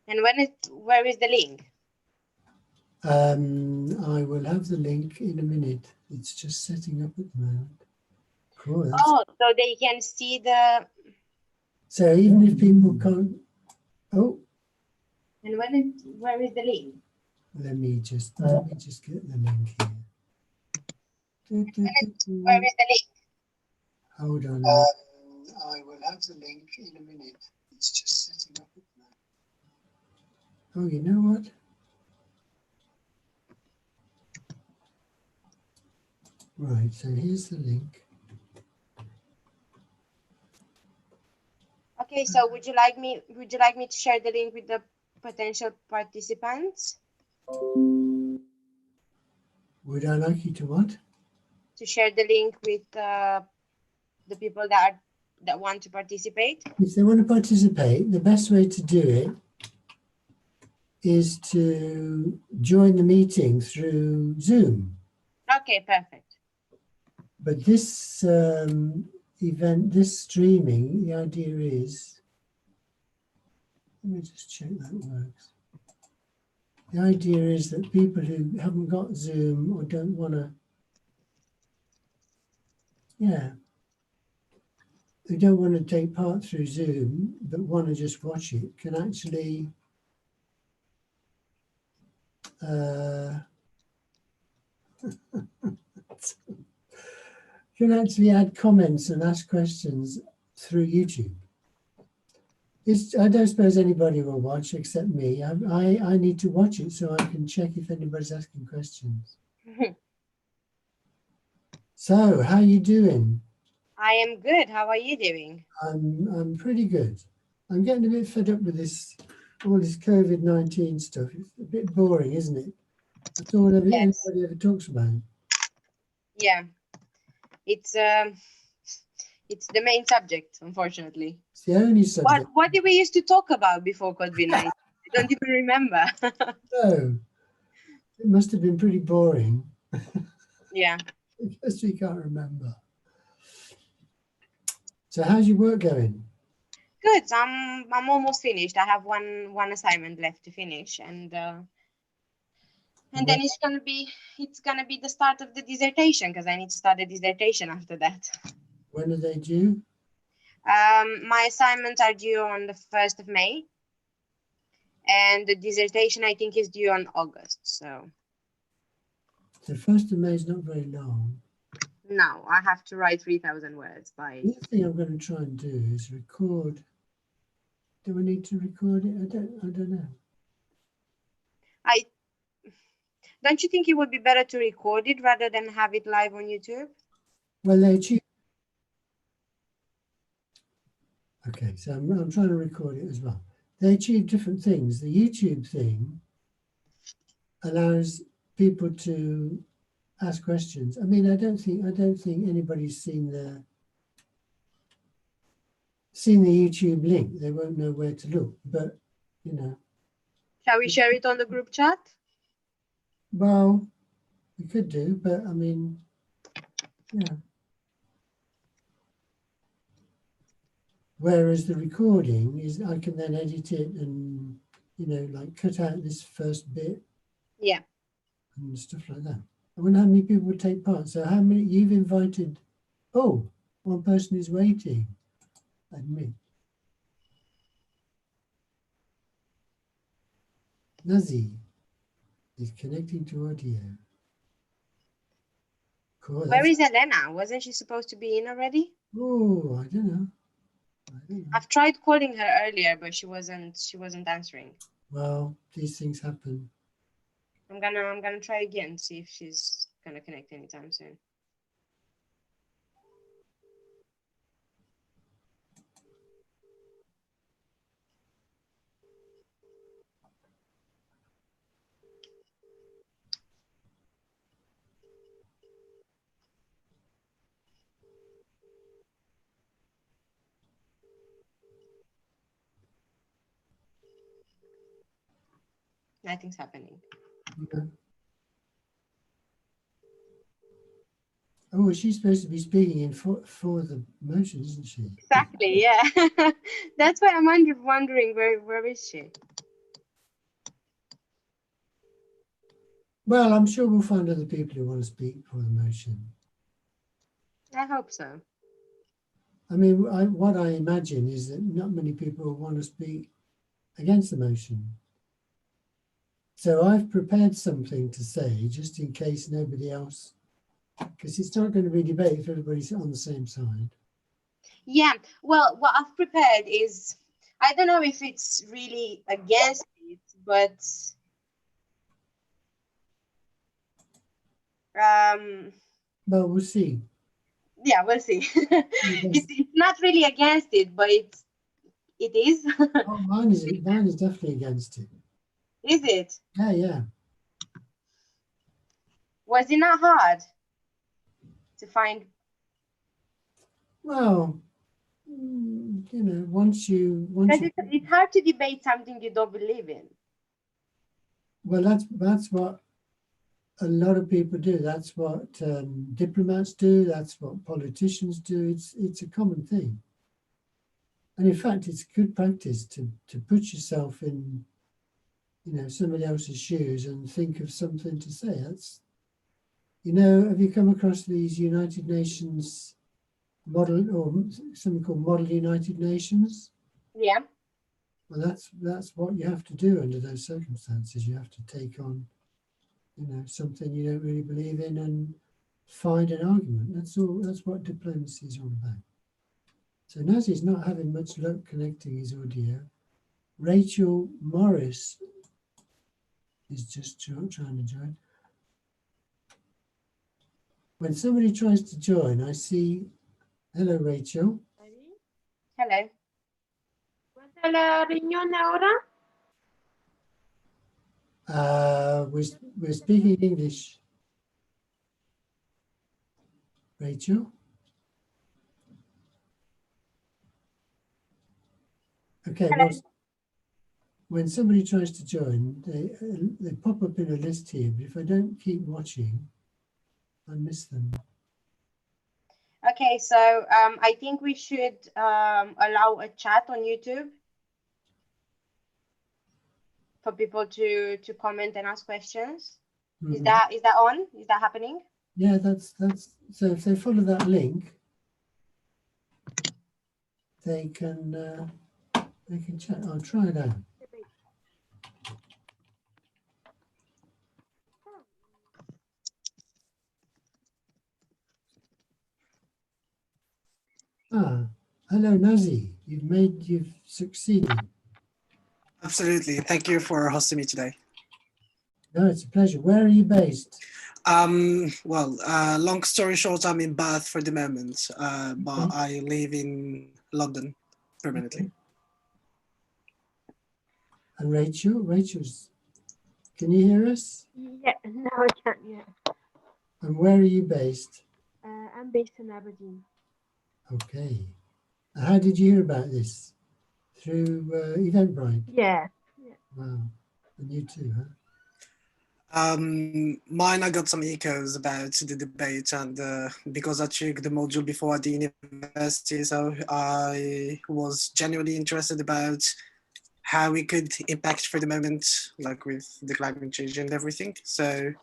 And where is the link? I will have the link in a minute. It's just setting up at the moment. Cool. Oh, so they can see the. So even if people can't. Oh. And where is the link? Let me just get the link here. Where is the link? Hold on. I will have the link in a minute. It's just setting up at the moment. Oh, you know what? Right, so here's the link. Okay, so would you like me to share the link with the potential participants? Would I like you to what? To share the link with the people that want to participate? If they want to participate, the best way to do it is to join the meeting through Zoom. Okay, perfect. But this event, this streaming, the idea is, let me just check that works. The idea is that people who haven't got Zoom or don't want to, who don't want to take part through Zoom, but want to just watch it, can actually add comments and ask questions through YouTube. I don't suppose anybody will watch except me. I need to watch it so I can check if anybody's asking questions. So, how are you doing? I am good. How are you doing? I'm pretty good. I'm getting a bit fed up with all this COVID-19 stuff. It's a bit boring, isn't it? That's all anybody ever talks about. Yeah, it's the main subject, unfortunately. It's the only subject. What did we used to talk about before COVID-19? I don't even remember. No, it must have been pretty boring. Yeah. I guess we can't remember. So how's your work going? Good. I'm almost finished. I have one assignment left to finish, and then it's gonna be the start of the dissertation, because I need to start the dissertation after that. When are they due? My assignments are due on the 1st of May, and the dissertation I think is due on August. So. The 1st of May is not very long. No, I have to write 3,000 words by. The other thing I'm going to try and do is record. Do we need to record it? I don't know. Don't you think it would be better to record it rather than have it live on YouTube? Well, they achieve. Okay, so I'm trying to record it as well. They achieve different things. The YouTube thing allows people to ask questions. I mean, I don't think anybody's seen the YouTube link. They won't know where to look, but you know. Shall we share it on the group chat? Well, we could do, but I mean, yeah. Whereas the recording is, I can then edit it and, like cut out this first bit. Yeah. And stuff like that. I wonder how many people would take part. So how many you've invited? Oh, one person is waiting. Admit. Nazi is connecting to audio. Cool. Where is Elena? Wasn't she supposed to be in already? Oh, I don't know. I've tried calling her earlier, but she wasn't answering. Well, these things happen. I'm gonna try again, see if she's gonna connect anytime soon. Nothing's happening. Okay. Oh, she's supposed to be speaking in for the motion, isn't she? Exactly, yeah. That's why I'm wondering where is she? Well, I'm sure we'll find other people who want to speak for the motion. I hope so. I mean, what I imagine is that not many people want to speak against the motion. So I've prepared something to say just in case nobody else, because it's not going to be debate if everybody's on the same side. Yeah, well, what I've prepared is, I don't know if it's really against it, but Well, we'll see. yeah, we'll see. It's not really against it, but it is. Oh, mine is definitely against it. Is it? Yeah, yeah. Was it not hard to find? Well, you know, once you It's hard to debate something you don't believe in. well, that's what a lot of people do. That's what diplomats do. That's what politicians do. It's a common thing. And in fact, it's good practice to put yourself in, you know, somebody else's shoes and think of something to say. That's, you know, have you come across these United Nations model, or something called Model United Nations? Yeah. Well, that's what you have to do under those circumstances. You have to take on, you know, something you don't really believe in and find an argument. That's all. That's what diplomacy is all about. So Nazi's not having much luck connecting his audio. Rachel Morris is just trying to join. When somebody tries to join, I see, hello Rachel. Hello. ¿Vas a la reunión ahora? We're speaking English. Rachel? Okay, well, when somebody tries to join, they pop up in a list here, but if I don't keep watching, I miss them. Okay, so I think we should allow a chat on YouTube for people to comment and ask questions. Mm-hmm. Is that on? Is that happening? Yeah, that's so if they follow that link, they can chat. I'll try it out. Hello Nazi. You've succeeded. Absolutely. Thank you for hosting me today. No, it's a pleasure. Where are you based? Well, long story short, I'm in Bath for the moment, but I live in London permanently. Okay. And Rachel's, can you hear us? Yeah, now I can, yeah. And where are you based? I'm based in Aberdeen. Okay. How did you hear about this? Through Eventbrite? Yeah. Wow. And you too, huh? Mine, I got some echoes about the debate, and because I took the module before at the university, so I was genuinely interested about how we could impact for the moment, like with the climate change and everything. So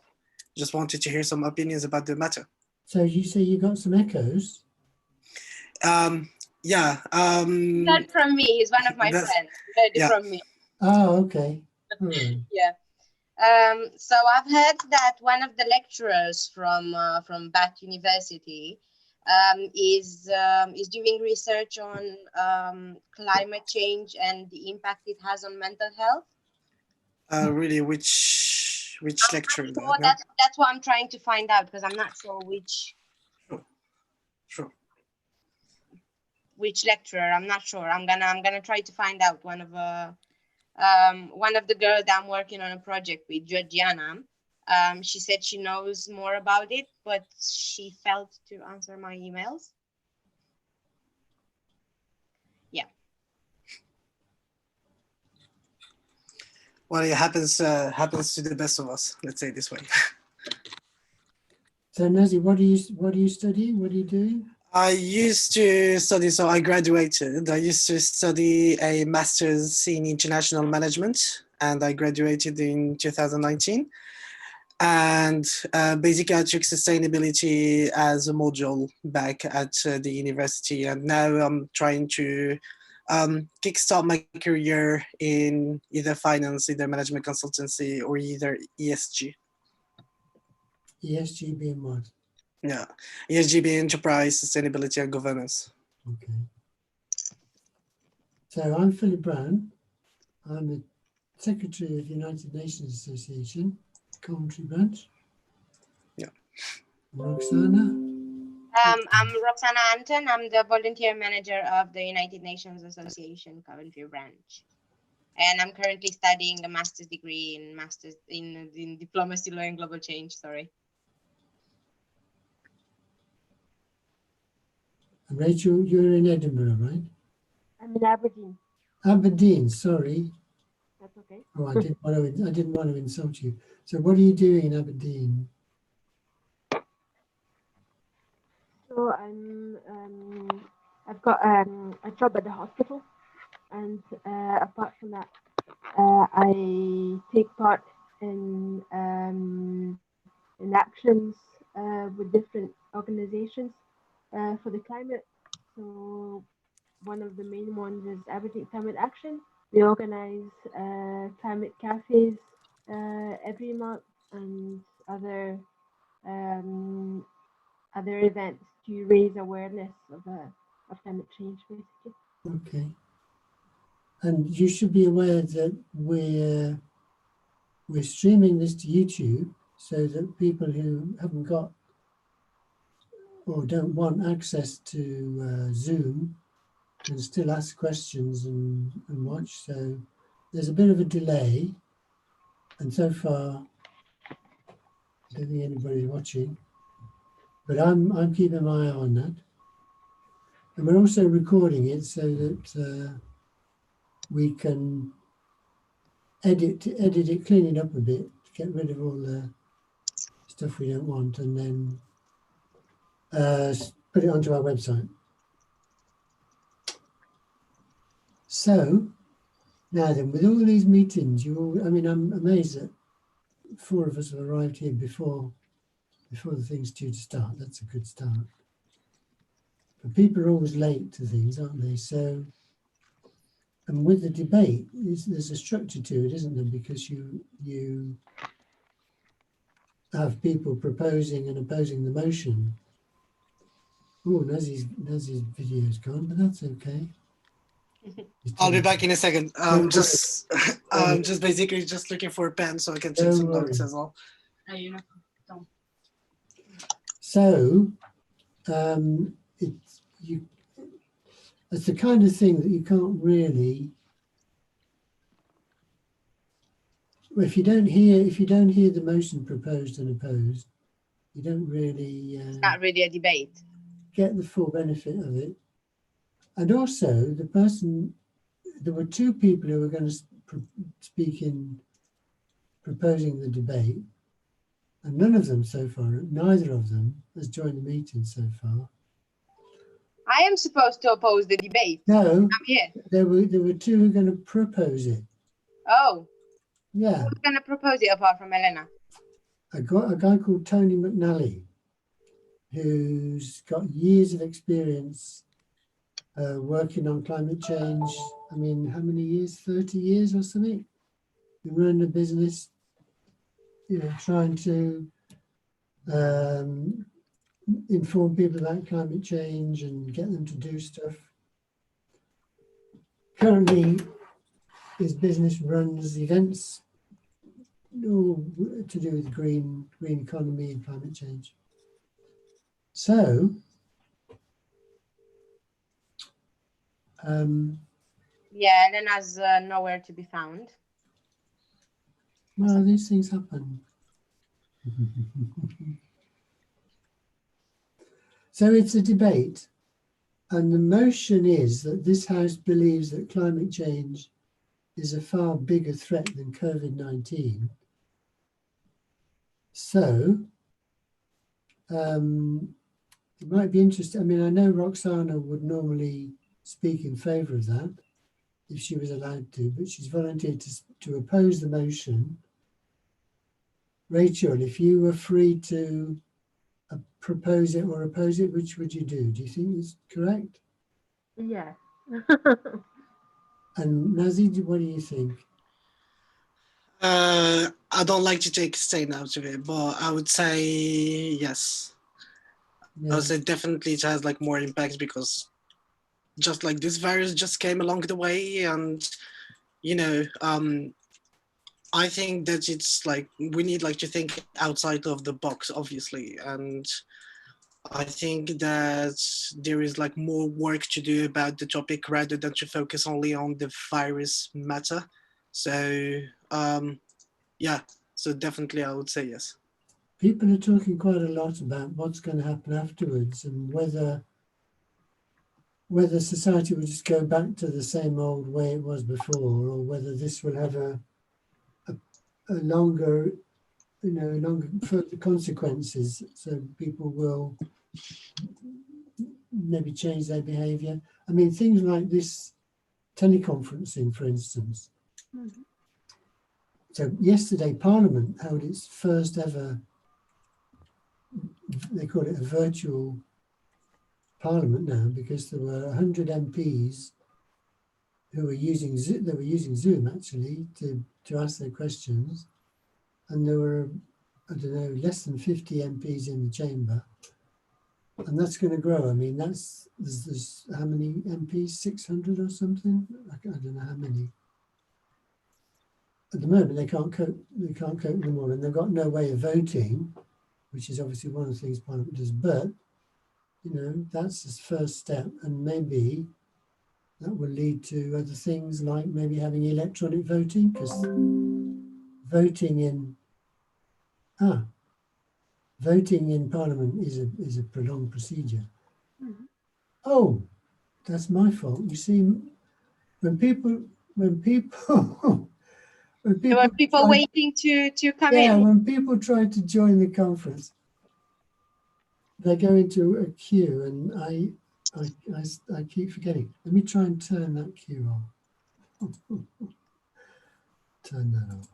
just wanted to hear some opinions about the matter. So you say you got some echoes? Yeah. Not from me. He's one of my friends. He heard it from me. Oh, okay. All right. Yeah. So I've heard that one of the lecturers from Bath University is doing research on climate change and the impact it has on mental health. Really, which lecturer? Sure, that's what I'm trying to find out, because I'm not sure which. Sure. Which lecturer? I'm not sure. I'm gonna try to find out. One of the girls that I'm working on a project with, Georgiana. She said she knows more about it, but she failed to answer my emails. Yeah. Well, it happens to the best of us. Let's say it this way. So Nazi, what do you study? What are you doing? I used to study, so I graduated. I used to study a master's in international management, and I graduated in 2019. And basically I took sustainability as a module back at the university, and now I'm trying to kickstart my career in either finance, either management consultancy, or either ESG. ESG being what? Yeah, ESG being enterprise, sustainability and governance. Okay. So I'm Philip Brown. I'm the Secretary of the United Nations Association, Coventry branch. Yeah. Roxana? I'm Roxana Anton. I'm the volunteer manager of the United Nations Association Coventry branch. And I'm currently studying a master's degree in diplomacy, law and global change, sorry. And Rachel, you're in Edinburgh, right? I'm in Aberdeen. Aberdeen, sorry. That's okay. Oh, I didn't want to insult you. So what are you doing in Aberdeen? So I've got a job at the hospital, and apart from that, I take part in actions with different organizations for the climate. So one of the main ones is Aberdeen Climate Action. We organize climate cafes every month, and other events to raise awareness of climate change, basically. Okay. And you should be aware that we're streaming this to YouTube so that people who haven't got or don't want access to Zoom can still ask questions and watch. So there's a bit of a delay, and so far I don't think anybody's watching, but I'm keeping my eye on that. And we're also recording it so that we can edit it, clean it up a bit, get rid of all the stuff we don't want, and then put it onto our website. So now then, with all these meetings, I'm amazed that 4 of us have arrived here before the thing's due to start. That's a good start. But people are always late to things, aren't they? So, and with the debate, there's a structure to it, isn't there? Because you have people proposing and opposing the motion. Oh, Nazi's video's gone, but that's okay. I'll be back in a second. Just basically just looking for a pen so I can take some notes as well. So, it's the kind of thing that you can't really. If you don't hear the motion proposed and opposed, you don't really. It's not really a debate. Get the full benefit of it. And also, there were 2 people who were going to speak in proposing the debate, and neither of them has joined the meeting so far. I am supposed to oppose the debate. No, I'm here. there were 2 who were going to propose it. Oh. Yeah. Who's going to propose it apart from Elena? A guy called Tony McNally, who's got years of experience working on climate change. I mean, how many years? 30 years or something? Been running a business, trying to inform people about climate change and get them to do stuff. Currently, his business runs events all to do with green economy and climate change. So, yeah, Elena's nowhere to be found. Well, these things happen. So it's a debate, and the motion is that this House believes that climate change is a far bigger threat than COVID-19. So it might be interesting. I mean, I know Roxana would normally speak in favour of that if she was allowed to, but she's volunteered to oppose the motion. Rachel, if you were free to propose it or oppose it, which would you do? Do you think it's correct? Yeah. And Nazi, what do you think? I don't like to take a stand out of it, but I would say yes. I Yeah. would say definitely it has like more impact because just like this virus just came along the way, and you know, I think that it's like we need like to think outside of the box, obviously, and I think that there is like more work to do about the topic rather than to focus only on the virus matter. So yeah, so definitely I would say yes. People are talking quite a lot about what's going to happen afterwards and whether society will just go back to the same old way it was before, or whether this will have a longer, longer further consequences. So people will maybe change their behaviour. I mean, things like this teleconferencing, for instance. Mhm. So yesterday, Parliament held its first ever, they call it a virtual Parliament now, because there were 100 MPs who were using Zoom, they were using Zoom actually to ask their questions, and there were, I don't know, less than 50 MPs in the chamber, and that's going to grow. I mean, there's how many MPs? 600 or something? I don't know how many. At the moment, they can't cope with them all, and they've got no way of voting, which is obviously one of the things Parliament does. But that's the first step, and maybe that will lead to other things like maybe having electronic voting, because voting in Parliament is a prolonged procedure. Mhm. Oh, that's my fault. You see, when people There were people try, waiting to come in. when people try to join the conference, they go into a queue, and I keep forgetting. Let me try and turn that queue off. Turn that off.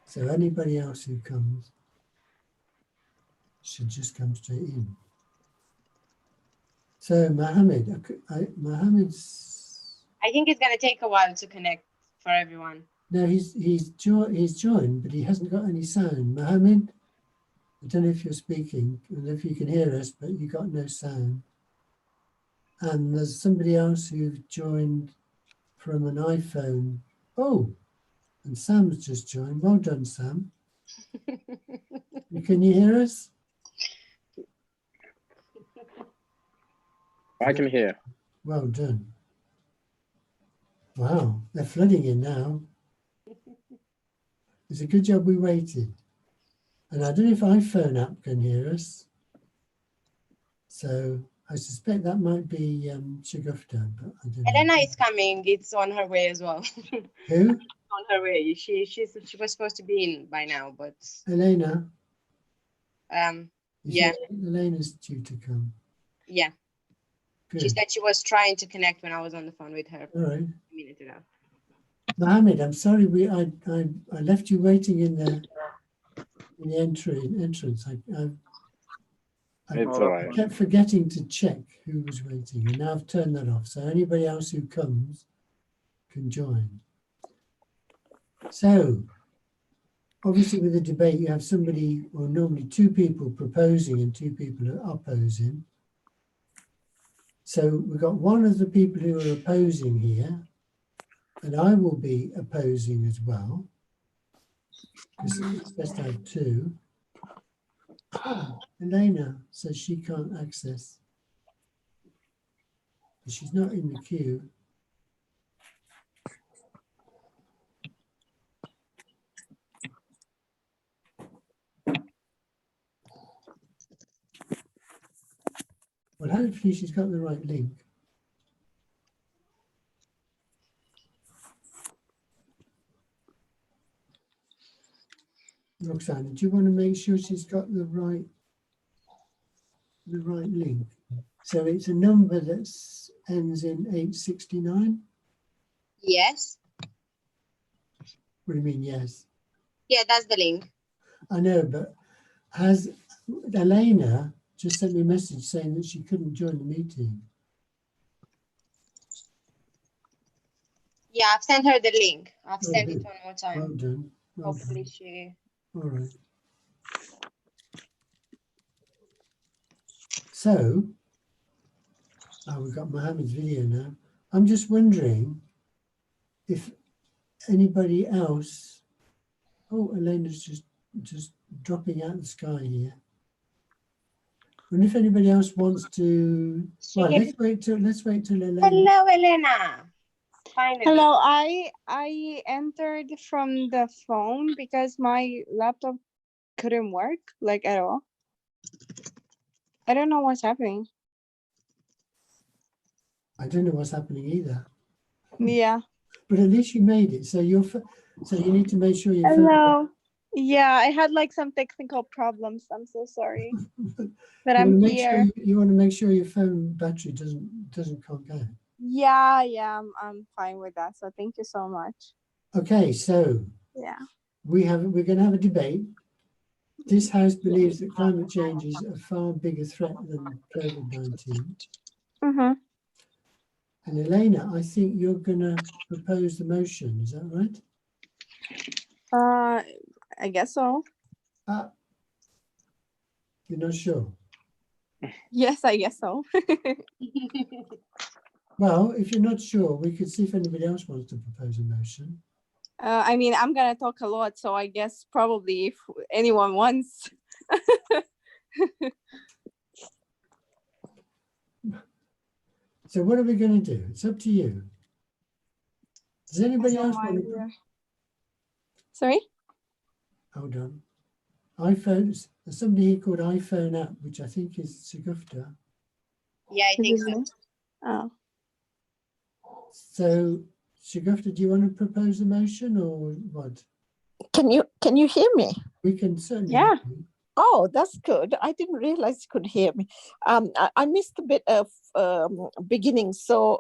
So anybody else who comes should just come straight in. So Mohammed, Mohammed's. I think it's gonna take a while to connect for everyone. No, he's joined, but he hasn't got any sound. Mohammed, I don't know if you're speaking, I don't know if you can hear us, but you got no sound. And there's somebody else who joined from an iPhone. Oh, and Sam's just joined. Well done, Sam. Can you hear us? I can hear. Well done. Wow, they're flooding in now. It's a good job we waited. And I don't know if iPhone app can hear us. So I suspect that might be Shagufta, but I don't know. Elena is coming. It's on her way as well. Who? On her way. She was supposed to be in by now, but Elena. yeah. Elena's due to come. Yeah. Good. She said she was trying to connect when I was on the phone with her All right. a minute ago. Mohammed, I'm sorry I left you waiting in the entrance. It's all right. I kept forgetting to check who was waiting, and now I've turned that off. So anybody else who comes can join. So obviously with the debate, you have somebody, or normally two people proposing and two people are opposing. So we've got one of the people who are opposing here, and I will be opposing as well, because it's best to have two. Elena says she can't access, but she's not in the queue. Well, hopefully she's got the right link. Roxana, do you want to make sure she's got the right link? So it's a number that ends in 869. Yes. What do you mean, yes? Yeah, that's the link. I know, but has Elena just sent me a message saying that she couldn't join the meeting? Yeah, I've sent her the link. I've Oh, sent it good. one more Well time. done. Well Hopefully done. she. All right. So, we've got Mohammed's video now. I'm just wondering if anybody else. Oh, Elena's just dropping out of the sky here. And if anybody else wants to, well, let's wait till Elena. Hello, Elena. Finally. Hello, I entered from the phone because my laptop couldn't work like at all. I don't know what's happening. I don't know what's happening either, Yeah. but at least you made it. So so you need to make sure your phone. Hello. Yeah, I had like some technical problems. I'm so sorry. But I'm here. You want to make sure your phone battery doesn't conk out. Yeah, I'm fine with that. So thank you so much. Okay, so Yeah. we're going to have a debate. This house believes that climate change is a far bigger threat than COVID-19. Mm-hmm. And Elena, I think you're going to propose the motion. Is that right? I guess so. You're not sure? Yes, I guess so. Well, if you're not sure, we could see if anybody else wants to propose a motion. I mean, I'm gonna talk a lot, so I guess probably if anyone wants. So what are we going to do? It's up to you. Does anybody else want to? Sorry? Hold on. iPhones. There's somebody here called iPhone app, which I think is Sagufta. Yeah, I think so. Oh. So, Sagufta, do you want to propose a motion or what? Can you hear me? We can certainly. Yeah. hear you. Oh, that's good. I didn't realize you could hear me. I missed a bit of beginning, so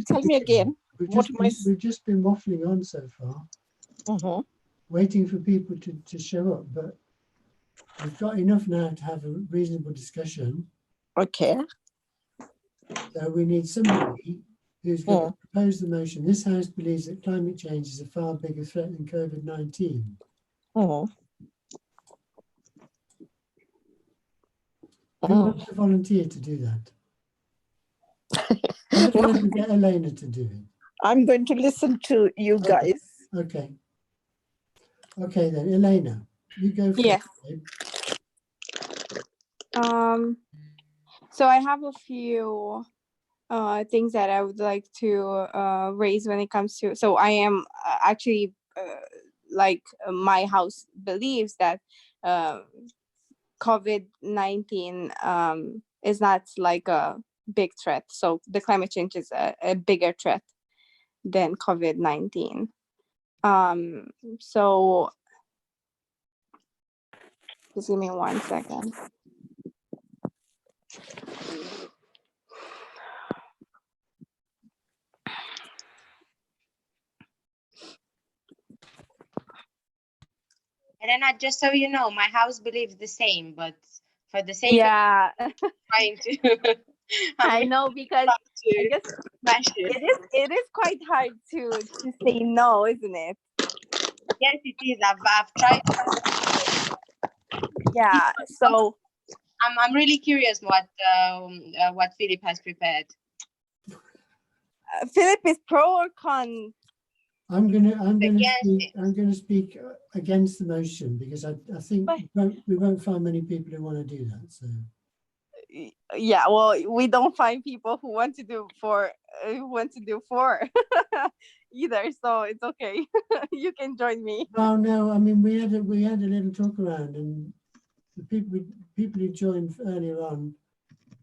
tell me again. We've just been waffling on so far, waiting for people to show up, but we've got enough now to have a reasonable discussion. Okay. So we need somebody who's going to propose the motion. This house believes that climate change is a far bigger threat than COVID-19. Who wants to volunteer to do that? Otherwise, we get Elena to do it. I'm going to listen to you guys. Okay. Okay then, Elena, you go first. Yes. Babe. So I have a few things that I would like to raise when it comes to. So I am actually my house believes that COVID-19 is not like a big threat. So the climate change is a bigger threat than COVID-19. So just give me 1 second. Elena, just so you know, my house believes the same, but for the sake Yeah, of trying to, I know, because I guess smash it. it is quite hard to say no, isn't it? Yes, it is. I've tried. Yeah. So I'm really curious what Philip has prepared. Philip is pro or con? I'm gonna speak against the motion because I think we won't find many people who want to do that. So Yeah, well, we don't find people who want to do for either, so it's okay. You can join me. well, no, I mean we had a little talk around, and the people who joined earlier on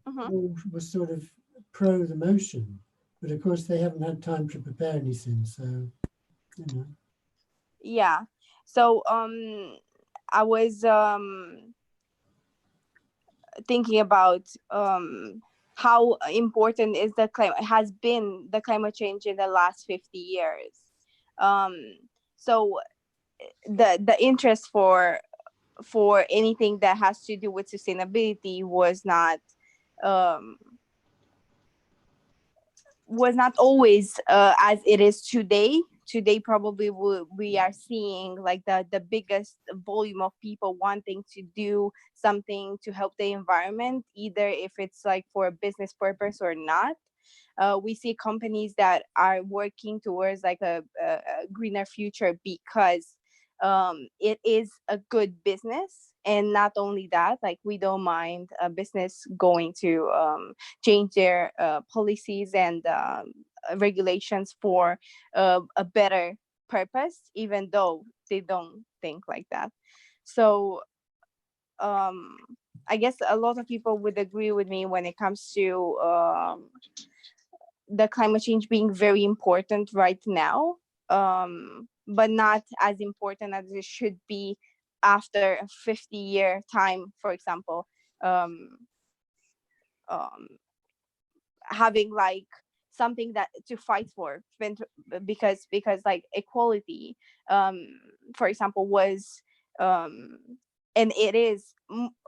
all were sort of pro the motion, but of course they haven't had time to prepare anything, so you know. Yeah. So I was thinking about how important is has been the climate change in the last 50 years. So the interest for anything that has to do with sustainability was not always as it is today. Today, probably we are seeing like the biggest volume of people wanting to do something to help the environment, either if it's like for a business purpose or not. We see companies that are working towards like a greener future because it is a good business. And not only that, like we don't mind a business going to change their policies and regulations for a better purpose, even though they don't think like that. So I guess a lot of people would agree with me when it comes to the climate change being very important right now, but not as important as it should be after a 50-year time, for example. um, um, Having like something that to fight for, because like equality, for example, was and it is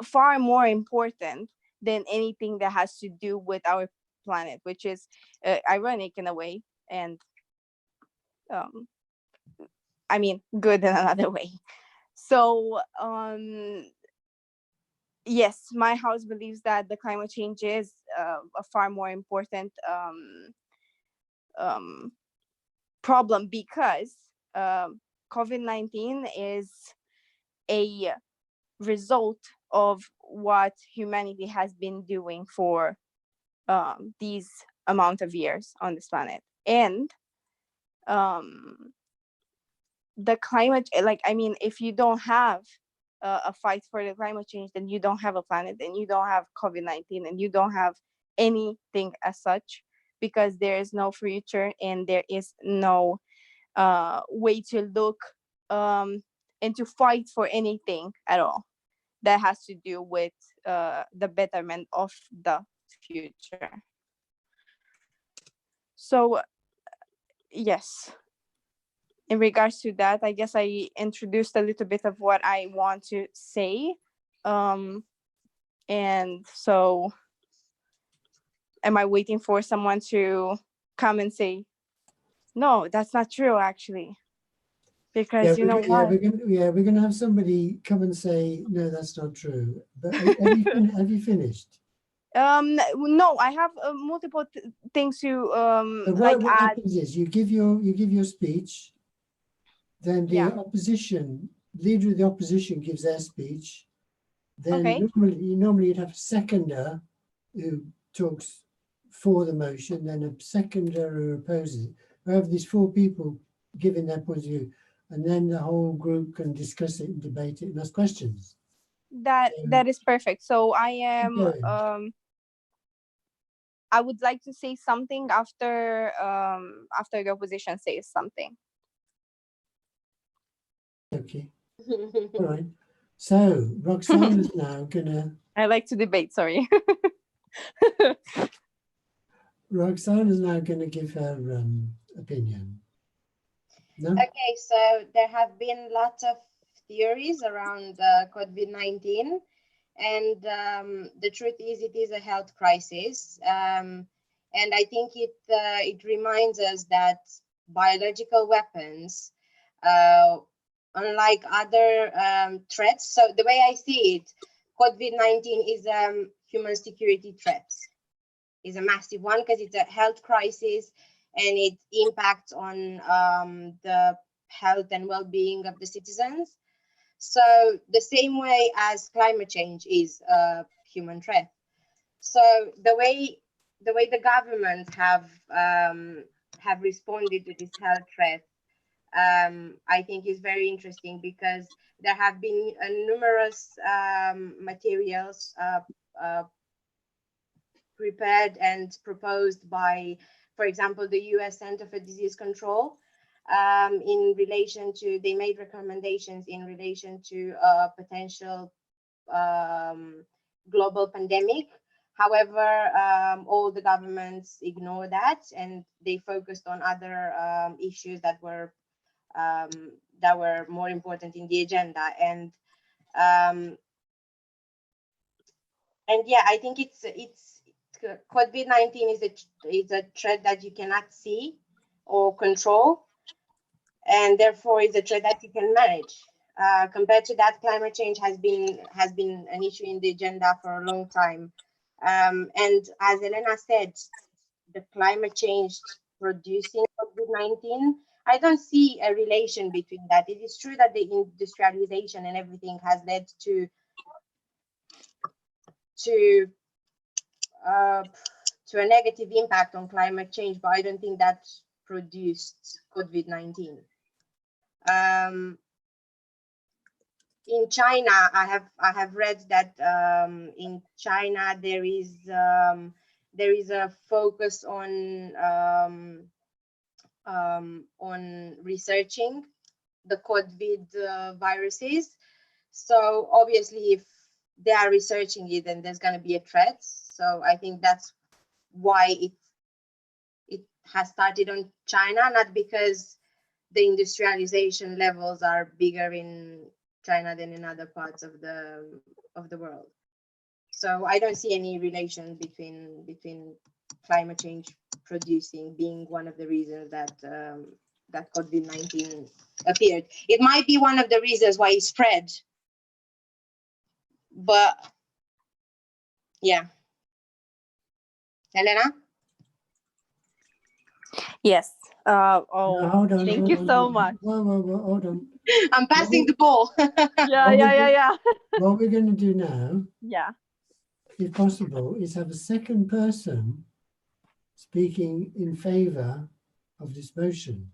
far more important than anything that has to do with our planet, which is ironic in a way, and I mean good in another way. So yes, my house believes that the climate change is a far more important problem, because COVID-19 is a result of what humanity has been doing for these amount of years on this planet. And the climate, like, I mean, if you don't have a fight for the climate change, then you don't have a planet, and you don't have COVID-19, and you don't have anything as such, because there is no future and there is no way to look and to fight for anything at all that has to do with the betterment of the future. So yes, in regards to that, I guess I introduced a little bit of what I want to say. And so am I waiting for someone to come and say, no, that's not true, actually? Because you know what? We're gonna have somebody come and say, no, that's not true. But have you finished? No, I have multiple things to So like what add. happens is you give your speech, then the opposition leader of the opposition gives their speech. Then Okay. normally you'd have a seconder who talks for the motion, then a seconder who opposes it. We have these four people giving their point of view, and then the whole group can discuss it and debate it and ask questions. That is perfect. So I am I would like to say something after the opposition says something. Okay. All right. So Roxanne is now gonna. I like to debate, sorry. Roxanne is now gonna give her opinion. No? Okay, so there have been lots of theories around COVID-19, and the truth is it is a health crisis. And I think it reminds us that biological weapons, unlike other threats, so the way I see it, COVID-19 is a human security threat. Is a massive one because it's a health crisis and it impacts on the health and well-being of the citizens. So the same way as climate change is a human threat. So the way the government have responded to this health threat, I think is very interesting, because there have been numerous materials prepared and proposed by, for example, the US Center for Disease Control, in relation to, they made recommendations in relation to a potential global pandemic. However, all the governments ignore that, and they focused on other issues that were that were more important in the agenda. And yeah, I think it's COVID-19 is a threat that you cannot see or control, and therefore is a threat that you can manage. Compared to that, climate change has been an issue in the agenda for a long time. And as Elena said, the climate change producing COVID-19, I don't see a relation between that. It is true that the industrialization and everything has led to a negative impact on climate change, but I don't think that produced COVID-19. In China, I have read that in China there is a focus on researching the COVID viruses. So obviously, if they are researching it, then there's going to be a threat. So I think that's why it has started on China, not because the industrialization levels are bigger in China than in other parts of the world. So I don't see any relation between climate change being one of the reasons that that COVID-19 appeared. It might be one of the reasons why it spread, but yeah. Elena? Yes. No, hold on, Thank hold you on, so hold on. much. Whoa, hold on. I'm passing the ball. Yeah. What we're going to do now, Yeah. if possible, is have a second person speaking in favor of this motion.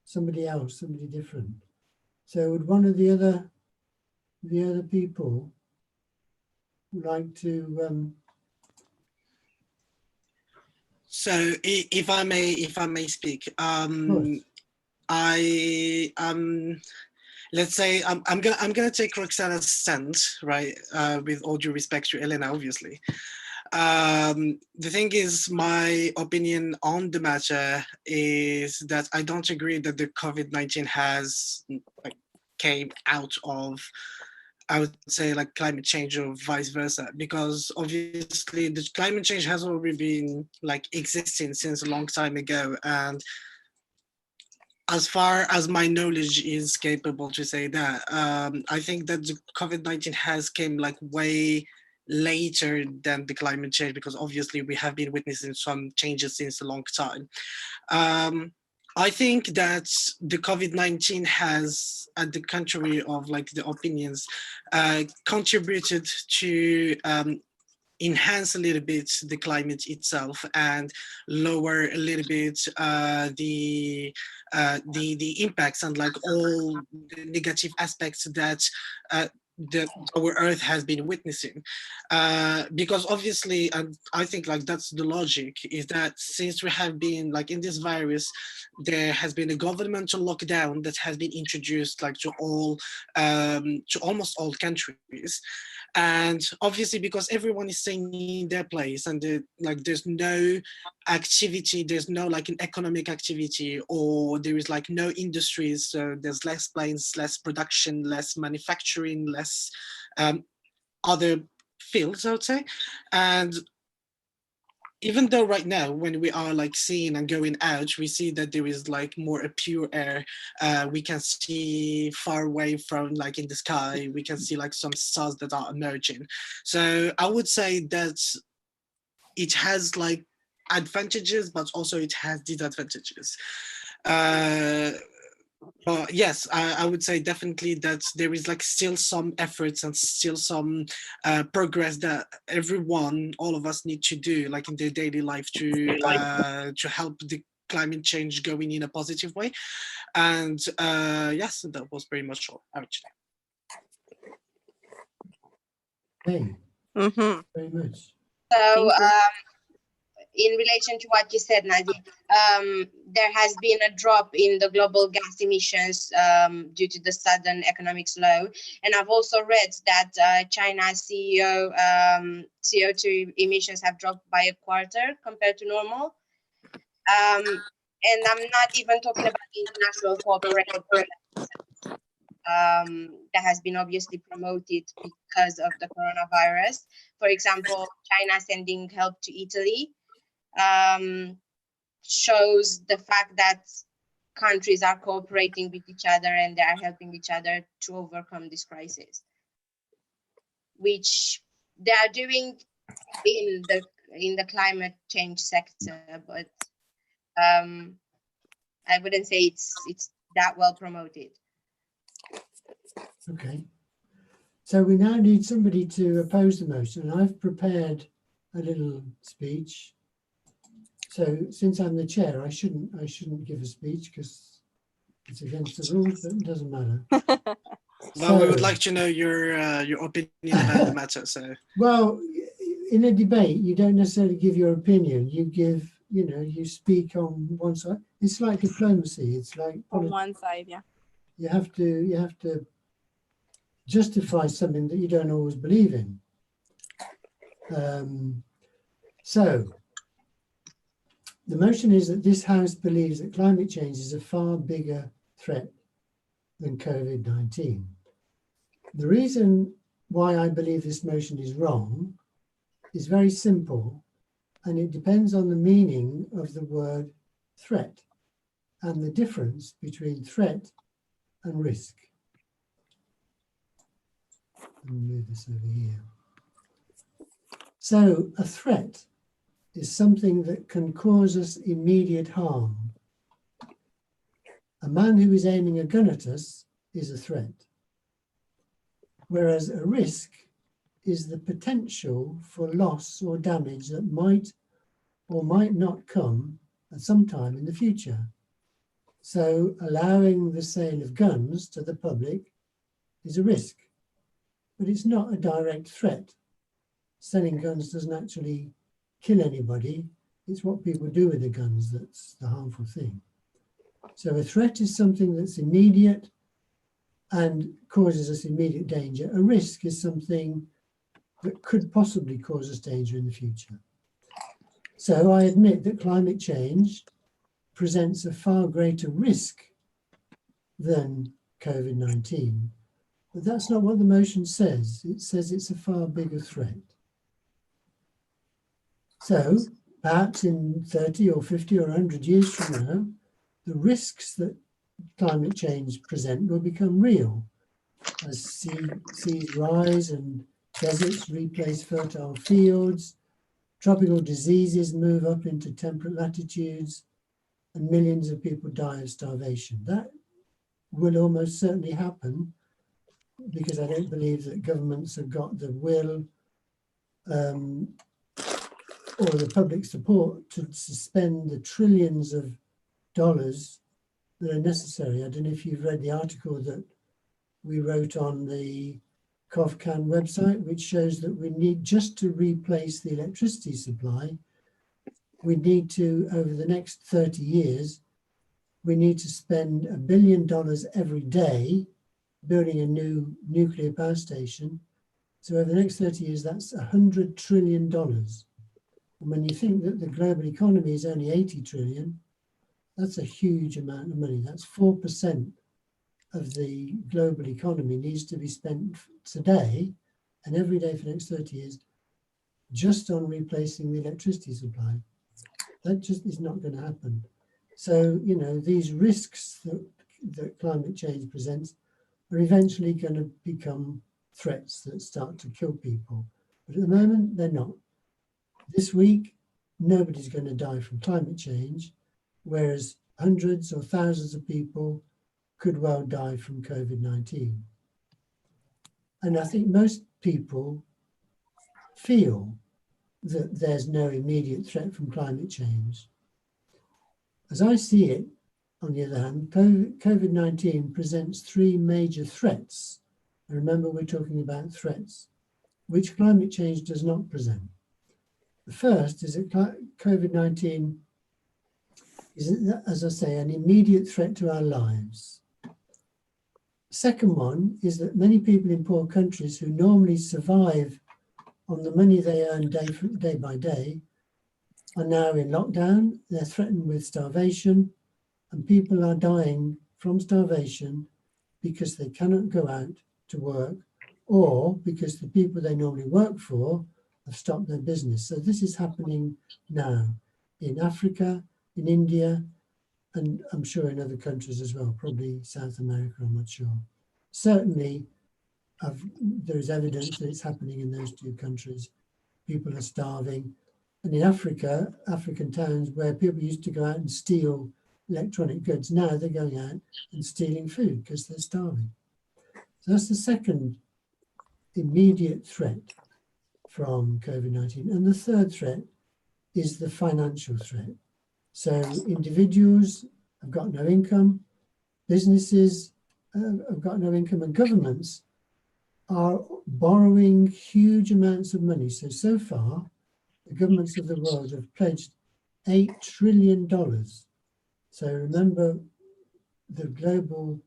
Somebody else, somebody different. So would one of the other people like to So if I may speak, of course. Let's say I'm gonna take Roxana's stance, right? With all due respect to Elena, obviously. The thing is, my opinion on the matter is that I don't agree that the COVID-19 has came out of, I would say, like climate change or vice versa, because obviously the climate change has already been like existing since a long time ago. And as far as my knowledge is capable to say that, I think that the COVID-19 has came like way later than the climate change, because obviously we have been witnessing some changes since a long time. I think that the COVID-19 has, at the contrary of like the opinions, contributed to enhance a little bit the climate itself and lower a little bit the impacts and like all the negative aspects that our Earth has been witnessing, because obviously, and I think like that's the logic, is that since we have been like in this virus, there has been a governmental lockdown that has been introduced like to almost all countries. And obviously, because everyone is staying in their place and like there's no activity, there's no like an economic activity, or there is like no industries, so there's less planes, less production, less manufacturing, less other fields, I would say. And even though right now, when we are like seeing and going out, we see that there is like more a pure air, we can see far away from like in the sky, we can see like some stars that are emerging. So I would say that it has like advantages, but also it has disadvantages. But yes, I would say definitely that there is like still some efforts and still some progress that everyone, all of us, need to do like in their daily life to help the climate change going in a positive way. And yes, that was pretty much all, actually. Hey, Mm-hmm. very much. So Thank you. in relation to what you said, Nadia, there has been a drop in the global gas emissions due to the sudden economic slow. And I've also read that China's CO2 emissions have dropped by a quarter compared to normal. And I'm not even talking about international cooperation that has been obviously promoted because of the coronavirus. For example, China sending help to Italy shows the fact that countries are cooperating with each other and they are helping each other to overcome this crisis, which they are doing in the climate change sector, but I wouldn't say it's that well promoted. Okay. So we now need somebody to oppose the motion. I've prepared a little speech. So since I'm the chair, I shouldn't give a speech because it's against the rules, but it doesn't matter. Well, we would like to know your opinion about the matter. So, well, in a debate, you don't necessarily give your opinion. You give, you speak on one side. It's like diplomacy. It's like on one side, yeah. You have to justify something that you don't always believe in. So the motion is that this House believes that climate change is a far bigger threat than COVID-19. The reason why I believe this motion is wrong is very simple, and it depends on the meaning of the word threat and the difference between threat and risk. Let me move this over here. So a threat is something that can cause us immediate harm. A man who is aiming a gun at us is a threat, whereas a risk is the potential for loss or damage that might or might not come at some time in the future. So allowing the sale of guns to the public is a risk, but it's not a direct threat. Selling guns doesn't actually kill anybody. It's what people do with the guns that's the harmful thing. So a threat is something that's immediate and causes us immediate danger. A risk is something that could possibly cause us danger in the future. So I admit that climate change presents a far greater risk than COVID-19. But that's not what the motion says. It says it's a far bigger threat. So perhaps in 30 or 50 or 100 years from now, the risks that climate change present will become real as seas rise and deserts replace fertile fields, tropical diseases move up into temperate latitudes, and millions of people die of starvation. That will almost certainly happen because I don't believe that governments have got the will or the public support to suspend the trillions of dollars that are necessary. I don't know if you've read the article that we wrote on the COFCAN website, which shows that we need, just to replace the electricity supply, we need to, over the next 30 years, we need to spend $1 billion every day building a new nuclear power station. So over the next 30 years, that's $100 trillion. And when you think that the global economy is only 80 trillion, that's a huge amount of money. That's 4% of the global economy needs to be spent today and every day for the next 30 years just on replacing the electricity supply. That just is not going to happen. So, these risks that climate change presents are eventually going to become threats that start to kill people. But at the moment, they're not. This week, nobody's going to die from climate change, whereas hundreds or thousands of people could well die from COVID-19. And I think most people feel that there's no immediate threat from climate change. As I see it, on the other hand, COVID-19 presents three major threats. And remember, we're talking about threats, which climate change does not present. The first is that COVID-19 is, as I say, an immediate threat to our lives. Second one is that many people in poor countries who normally survive on the money they earn day by day are now in lockdown. They're threatened with starvation, and people are dying from starvation because they cannot go out to work, or because the people they normally work for have stopped their business. So this is happening now in Africa, in India, and I'm sure in other countries as well, probably South America, I'm not sure. Certainly, there is evidence that it's happening in those two countries. People are starving. And in Africa, African towns where people used to go out and steal electronic goods, now they're going out and stealing food because they're starving. So that's the second immediate threat from COVID-19. And the third threat is the financial threat. So individuals have got no income, businesses have got no income, and governments are borrowing huge amounts of money. So far, the governments of the world have pledged $8 trillion. So remember, the global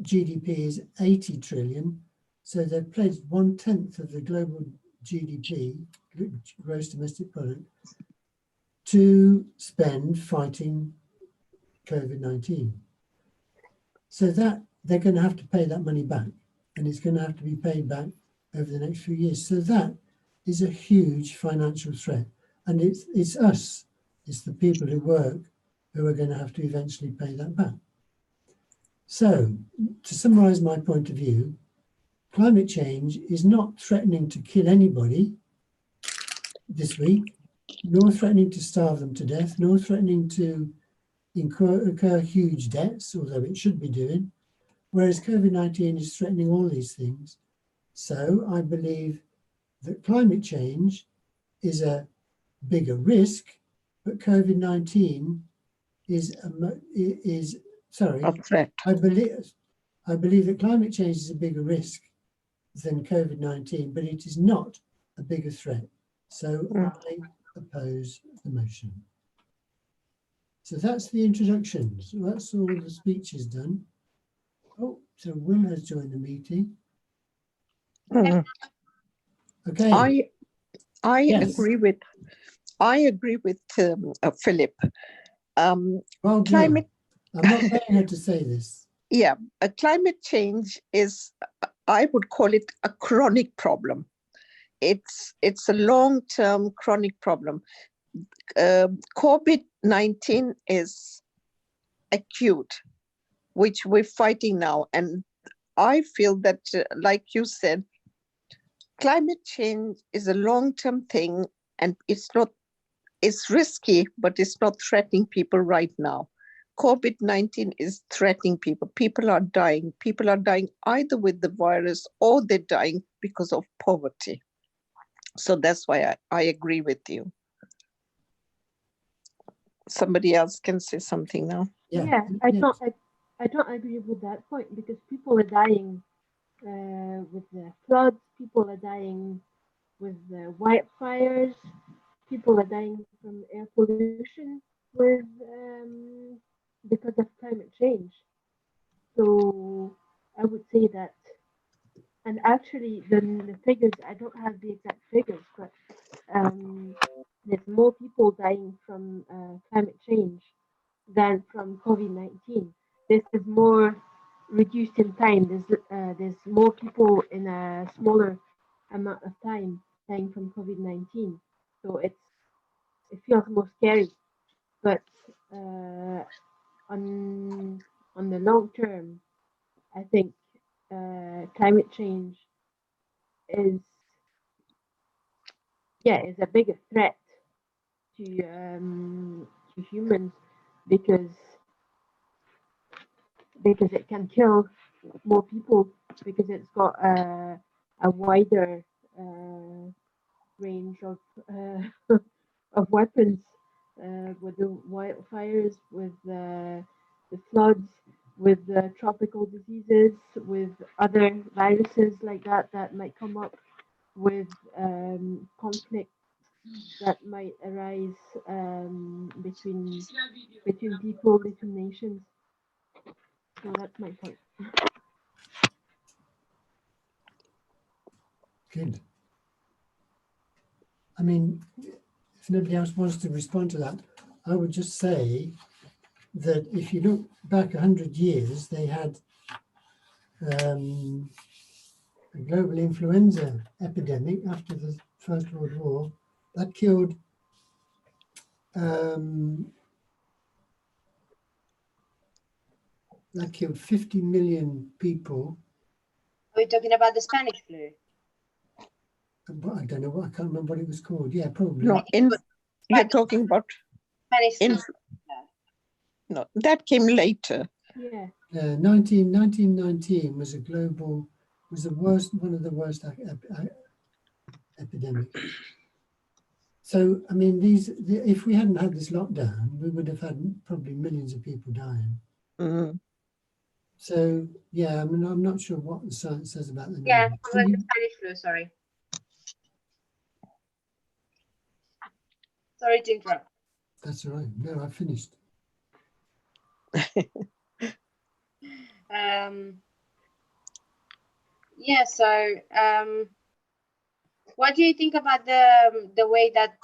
GDP is 80 trillion. So they've pledged 1/10 of the global GDP, gross domestic product, to spend fighting COVID-19. So that they're going to have to pay that money back, and it's going to have to be paid back over the next few years. So that is a huge financial threat. And it's us, it's the people who work, who are going to have to eventually pay that back. So to summarize my point of view, climate change is not threatening to kill anybody this week, nor threatening to starve them to death, nor threatening to incur huge debts, although it should be doing, whereas COVID-19 is threatening all these things. So I believe that climate change is a bigger risk, but COVID-19 is A threat. I believe that climate change is a bigger risk than COVID-19, but it is not a bigger threat. So I oppose the motion. So that's the introduction. So that's all the speeches done. Oh, so Will has joined the meeting. Mm. Okay. I Yes. agree with Philip. Well done. Climate. I'm not paying her to say this. Yeah, climate change is, I would call it a chronic problem. It's a long-term chronic problem. COVID-19 is acute, which we're fighting now. And I feel that, like you said, climate change is a long-term thing, and it's risky, but it's not threatening people right now. COVID-19 is threatening people. People are dying. People are dying either with the virus, or they're dying because of poverty. So that's why I agree with you. Somebody else can say something now. Yeah, I don't agree with that point, because people are dying with the floods, people are dying with the wildfires, people are dying from air pollution with because of climate change. So I would say that, and actually the figures, I don't have the exact figures, but there's more people dying from climate change than from COVID-19. This is more reduced in time. There's more people in a smaller amount of time dying from COVID-19. So it feels more scary. But on the long term, I think climate change is a bigger threat to humans, because it can kill more people, because it's got a wider range of of weapons, with the wildfires, with the floods, with the tropical diseases, with other viruses like that might come up, with conflict that might arise between people, between nations. So that's my point. Good. I mean, if nobody else wants to respond to that, I would just say that if you look back 100 years, they had a global influenza epidemic after the First World War that killed 50 million people. Are we talking about the Spanish flu? But I don't know what, I can't remember what it was called. Yeah, probably. No, you're talking about Spanish flu. no, that came later. Yeah. 1919 was the worst, one of the worst epidemics. So, I mean, if we hadn't had this lockdown, we would have had probably millions of people dying. Mm. So, yeah, I mean, I'm not sure what the science says about the Yeah, numbers. it was the Spanish flu, sorry. Sorry to interrupt. That's all right. No, I finished. Yeah, so what do you think about the way that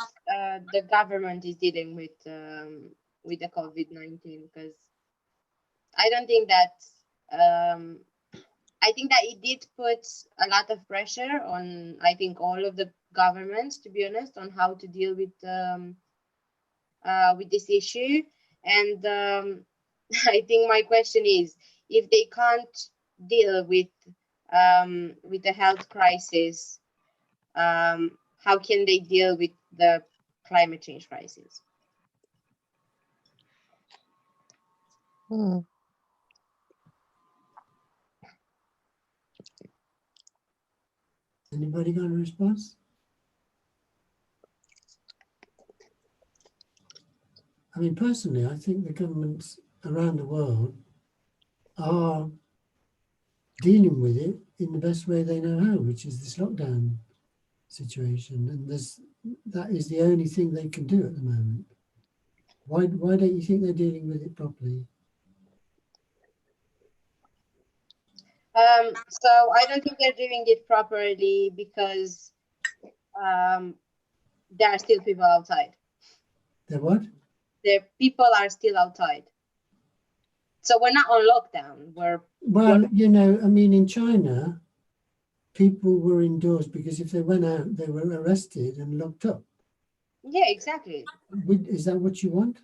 the government is dealing with the COVID-19? Because I don't think that I think that it did put a lot of pressure on, I think, all of the governments, to be honest, on how to deal with this issue. And I think my question is, if they can't deal with the health crisis, how can they deal with the climate change crisis? Mm. Anybody got a response? I mean, personally, I think the governments around the world are dealing with it in the best way they know how, which is this lockdown situation. And that is the only thing they can do at the moment. Why don't you think they're dealing with it properly? So I don't think they're doing it properly because there are still people outside. They're what? The people are still outside. So we're not on lockdown. Well, you know, I mean, in China, people were indoors because if they went out, they were arrested and locked up. Yeah, exactly. Is that what you want?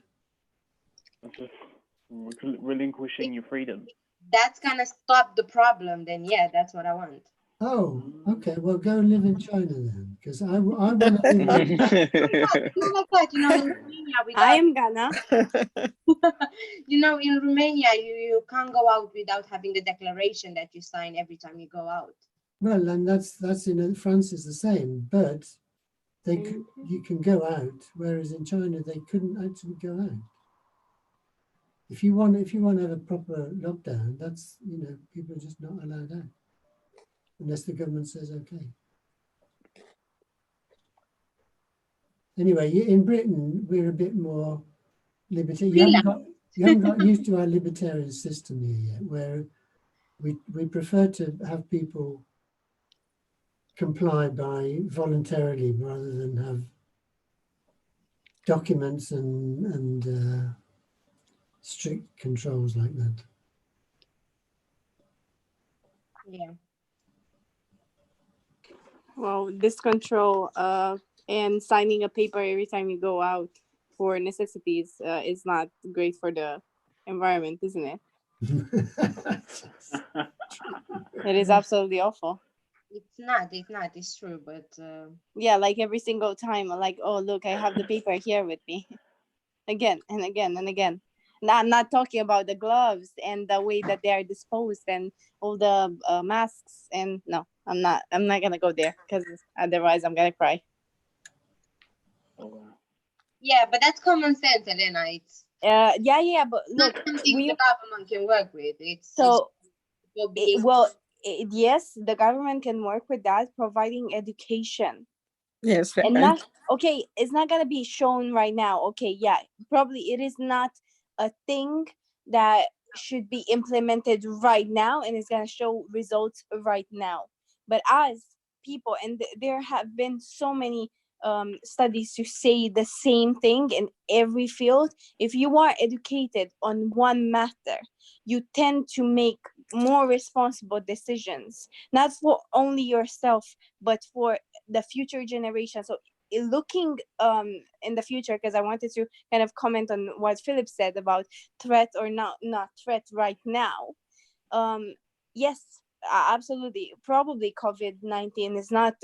Just relinquishing your freedom. That's gonna stop the problem. Then yeah, that's what I want. Oh, okay. Well, go and live in China then, because I want to live in Like that, you know, in Romania, I am gonna. you know, in Romania, you can't go out without having the declaration that you sign every time you go out. Well, and that's in France is the same, but you can go out, whereas in China they couldn't actually go out. If you want to have a proper lockdown, that's, you know, people are just not allowed out unless the government says okay. Anyway, in Britain we're a bit more libertarian. You haven't got used to our libertarian system here yet, where we prefer to have people comply by voluntarily rather than have documents and strict controls like that. Yeah. Well, this control and signing a paper every time you go out for necessities is not great for the environment, isn't it? It is absolutely awful. It's not, it's true, but Yeah, like every single time, like, oh, look, I have the paper here with me. Again and again and again. Now, I'm not talking about the gloves and the way that they are disposed and all the masks. And no, I'm not gonna go there because otherwise I'm gonna cry. Oh, wow. yeah, but that's common sense, Elena. It's Yeah, but look, not something the government can work with. It's so it's yes, the government can work with that, providing education. Yes, And not okay, it's not gonna be shown right now. Okay, yeah, probably it is not a thing that should be implemented right now and it's gonna show results right now. But as people, and there have been so many studies to say the same thing in every field. If you are educated on one matter, you tend to make more responsible decisions, not for only yourself, but for the future generation. So looking in the future, because I wanted to kind of comment on what Philip said about threat or not threat right now. Yes, absolutely. Probably COVID-19 is not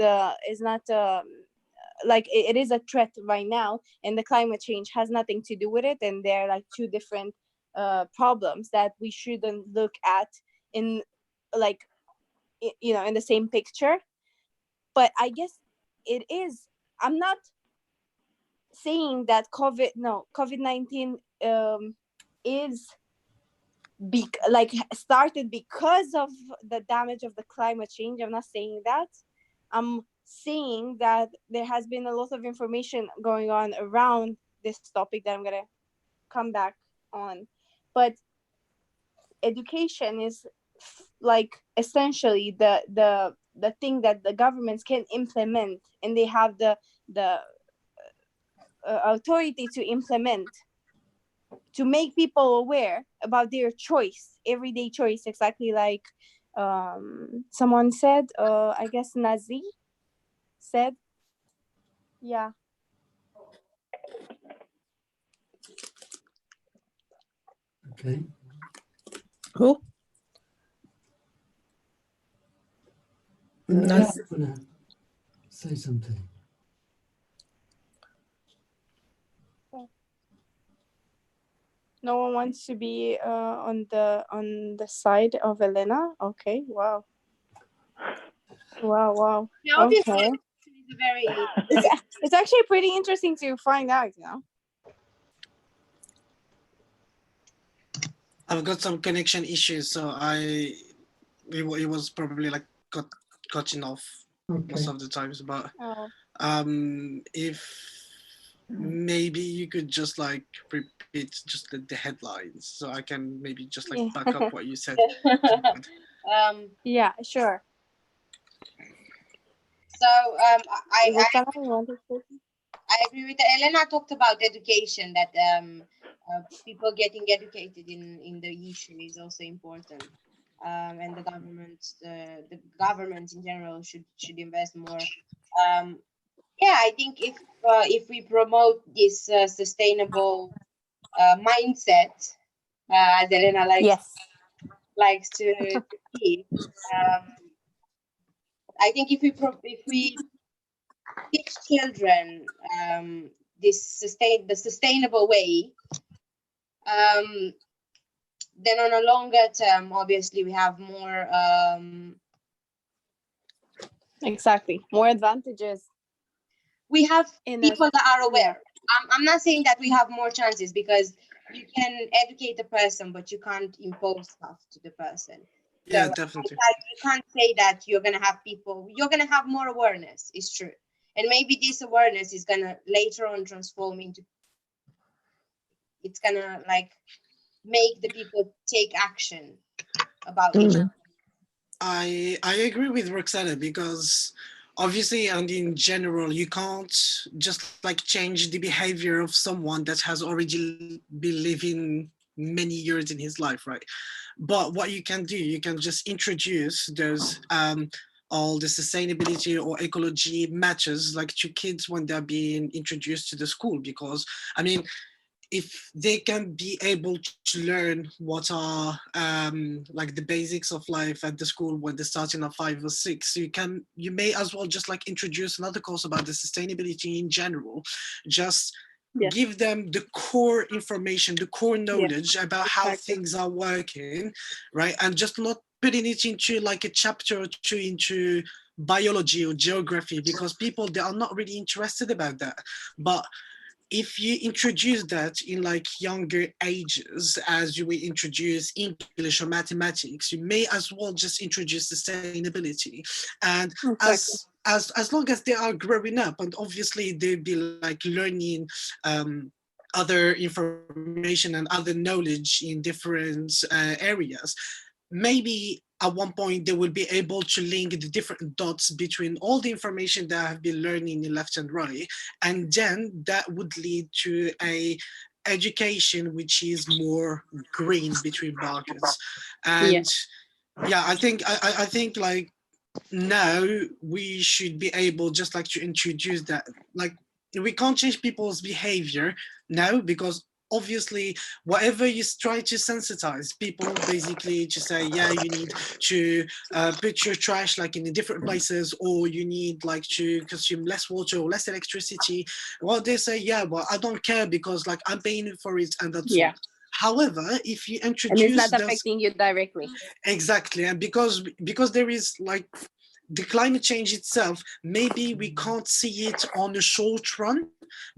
like it is a threat right now, and the climate change has nothing to do with it, and they're like two different problems that we shouldn't look at in like in the same picture. But I guess it is, I'm not saying that COVID-19 is started because of the damage of the climate change. I'm not saying that. I'm saying that there has been a lot of information going on around this topic that I'm gonna come back on. But education is like essentially the thing that the governments can implement, and they have the authority to implement, to make people aware about their choice, everyday choice, exactly like someone said, I guess Nazi said. Yeah. Okay. Who? Yes. Say something. No one wants to be on the side of Elena. Okay. Wow. Yeah, obviously, Okay. it's a very It's actually pretty interesting to find out, I've got some connection issues, so it was probably like got cutting off most of the times. But Oh. if maybe you could just like repeat just the headlines, so I can maybe just like back up what you said. Yeah, sure. So I agree with that. Elena talked about education, that people getting educated in the issue is also important, and the government in general should invest more. Yeah, I think if we promote this sustainable mindset, as Elena likes to keep, I think if we teach children the sustainable way, then on a longer term, obviously we have more exactly more advantages. We have people that are aware. I'm not saying that we have more chances, because you can educate a person, but you can't impose stuff to the person. Yeah, so definitely. you can't say that you're gonna have people. You're gonna have more awareness. It's true, and maybe this awareness is gonna later on transform into. It's gonna like make the people take action about it. I agree with Roxana, because obviously and in general you can't just like change the behavior of someone that has already been living many years in his life, right? But what you can do, you can just introduce those all the sustainability or ecology matters like to kids when they're being introduced to the school, because I mean, if they can be able to learn what are like the basics of life at the school when they're starting at 5 or 6, you may as well just like introduce another course about the sustainability in general. Just give them the core information, the core knowledge about how things are working, right? And just not putting it into like a chapter or two into biology or geography, because people, they are not really interested about that. But if you introduce that in like younger ages, as you will introduce English or mathematics, you may as well just introduce sustainability. And as long as they are growing up, and obviously they'll be like learning other information and other knowledge in different areas, maybe at one point they will be able to link the different dots between all the information that I've been learning in left and right, and then that would lead to a education which is more green between brackets. And yeah, I think like now we should be able just like to introduce that. Like, we can't change people's behavior now, because obviously whatever you try to sensitize people, basically to say, yeah, you need to put your trash like in the different places, or you need like to consume less water or less electricity, well, they say, yeah, well, I don't care because like I'm paying for it, and that's all. However, if you And it's introduce not those, affecting you directly. exactly, and because there is like the climate change itself, maybe we can't see it on the short run,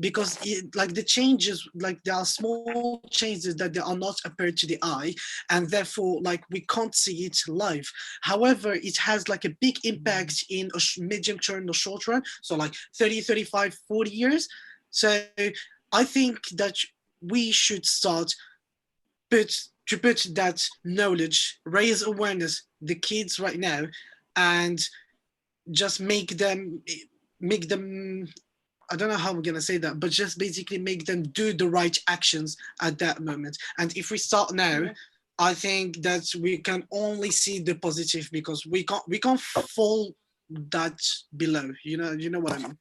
because like the changes, like there are small changes that they are not apparent to the eye, and therefore like we can't see it live. However, it has like a big impact in a medium term or short run, so like 30, 35, 40 years. So I think that we should start to put that knowledge, raise awareness, the kids right now, and just make them, I don't know how I'm gonna say that, but just basically make them do the right actions at that moment. And if we start now, I think that we can only see the positive, because we can't fall that below. You know what I mean?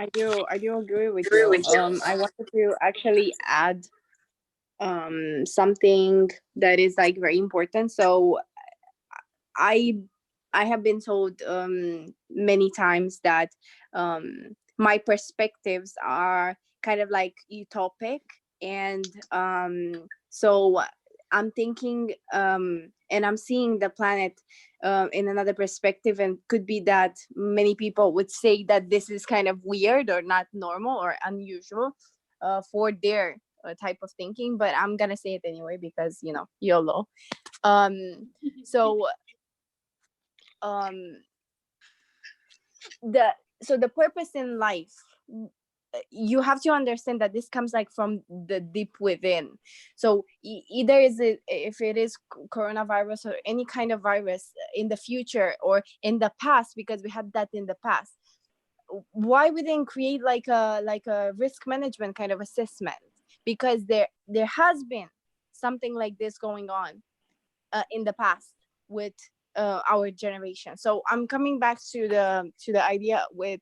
I do agree with you. I wanted to actually add something that is like very important. So I have been told many times that my perspectives are kind of like utopic, and so I'm thinking and I'm seeing the planet in another perspective, and could be that many people would say that this is kind of weird or not normal or unusual for their type of thinking, but I'm gonna say it anyway because, you know, YOLO. So the purpose in life, you have to understand that this comes like from the deep within. So either is it, if it is coronavirus or any kind of virus in the future or in the past, because we had that in the past, why we didn't create like a risk management kind of assessment? Because there has been something like this going on in the past with our generation. So I'm coming back to the idea with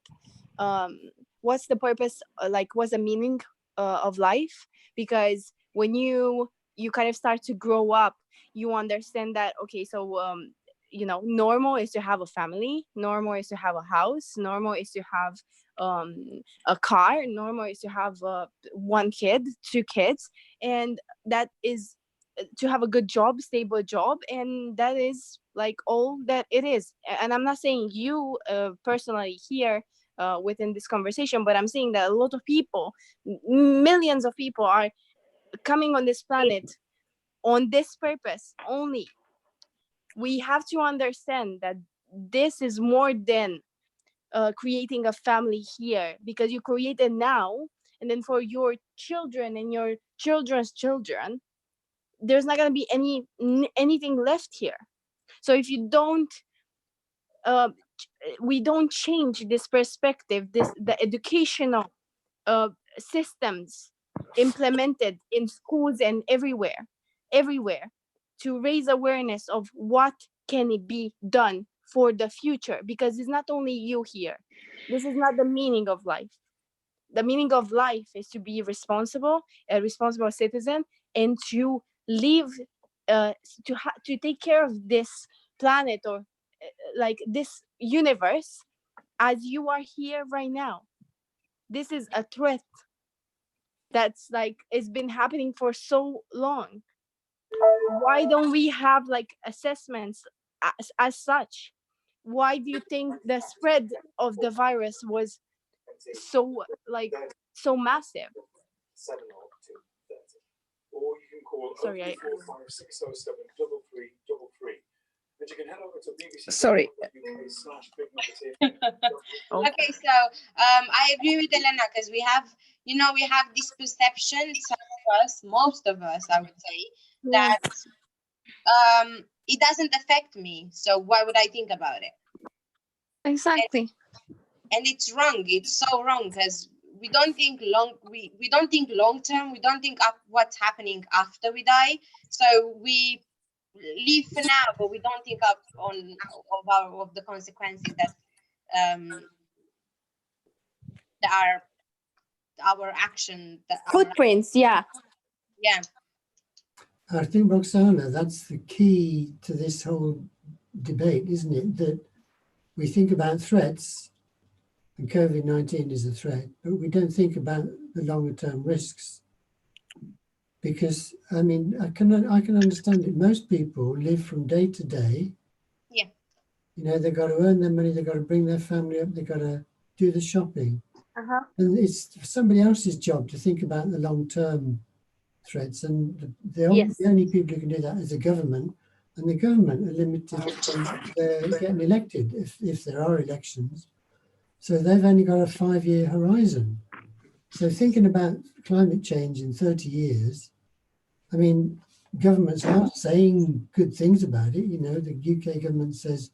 what's the purpose, like what's the meaning of life? Because when you kind of start to grow up, you understand that, okay, so you know, normal is to have a family, normal is to have a house, normal is to have a car, normal is to have one kid, two kids, and that is to have a good job, stable job, and that is like all that it is. And I'm not saying you personally here within this conversation, but I'm saying that a lot of people, millions of people, are coming on this planet on this purpose only. We have to understand that this is more than creating a family here, because you create it now, and then for your children and your children's children, there's not going to be anything left here. So if you don't we don't change this perspective, the educational systems implemented in schools and everywhere to raise awareness of what can it be done for the future, because it's not only you here. This is not the meaning of life. The meaning of life is to be responsible, a responsible citizen, and to live to take care of this planet, or like this universe, as you are here right now. This is a threat that's like, it's been happening for so long. Why don't we have like assessments as such? Why do you think the spread of the virus was so massive? Sorry, Sorry. Okay, so I agree with Elena, because we have you know, we have this perception, some of us, most of us, I would say, that it doesn't affect me. So why would I think about it? Exactly. And it's wrong. It's so wrong because we don't think we don't think long term. We don't think up what's happening after we die. So we live for now, but we don't think up of the consequences that are our action. Footprints, yeah. Yeah. I think, Roxana, that's the key to this whole debate, isn't it? That we think about threats, and COVID-19 is a threat, but we don't think about the longer term risks. Because, I mean, I can understand it. Most people live from day to day. Yeah. You know, they've got to earn their money, they've got to bring their family up, they've got to do the shopping. And it's somebody else's job to think about the long term threats, and the only people who can do that is the government, and the government are limited to getting elected if there are elections. So they've only got a 5-year horizon. So thinking about climate change in 30 years, I mean, governments are saying good things about it. You know, the UK government says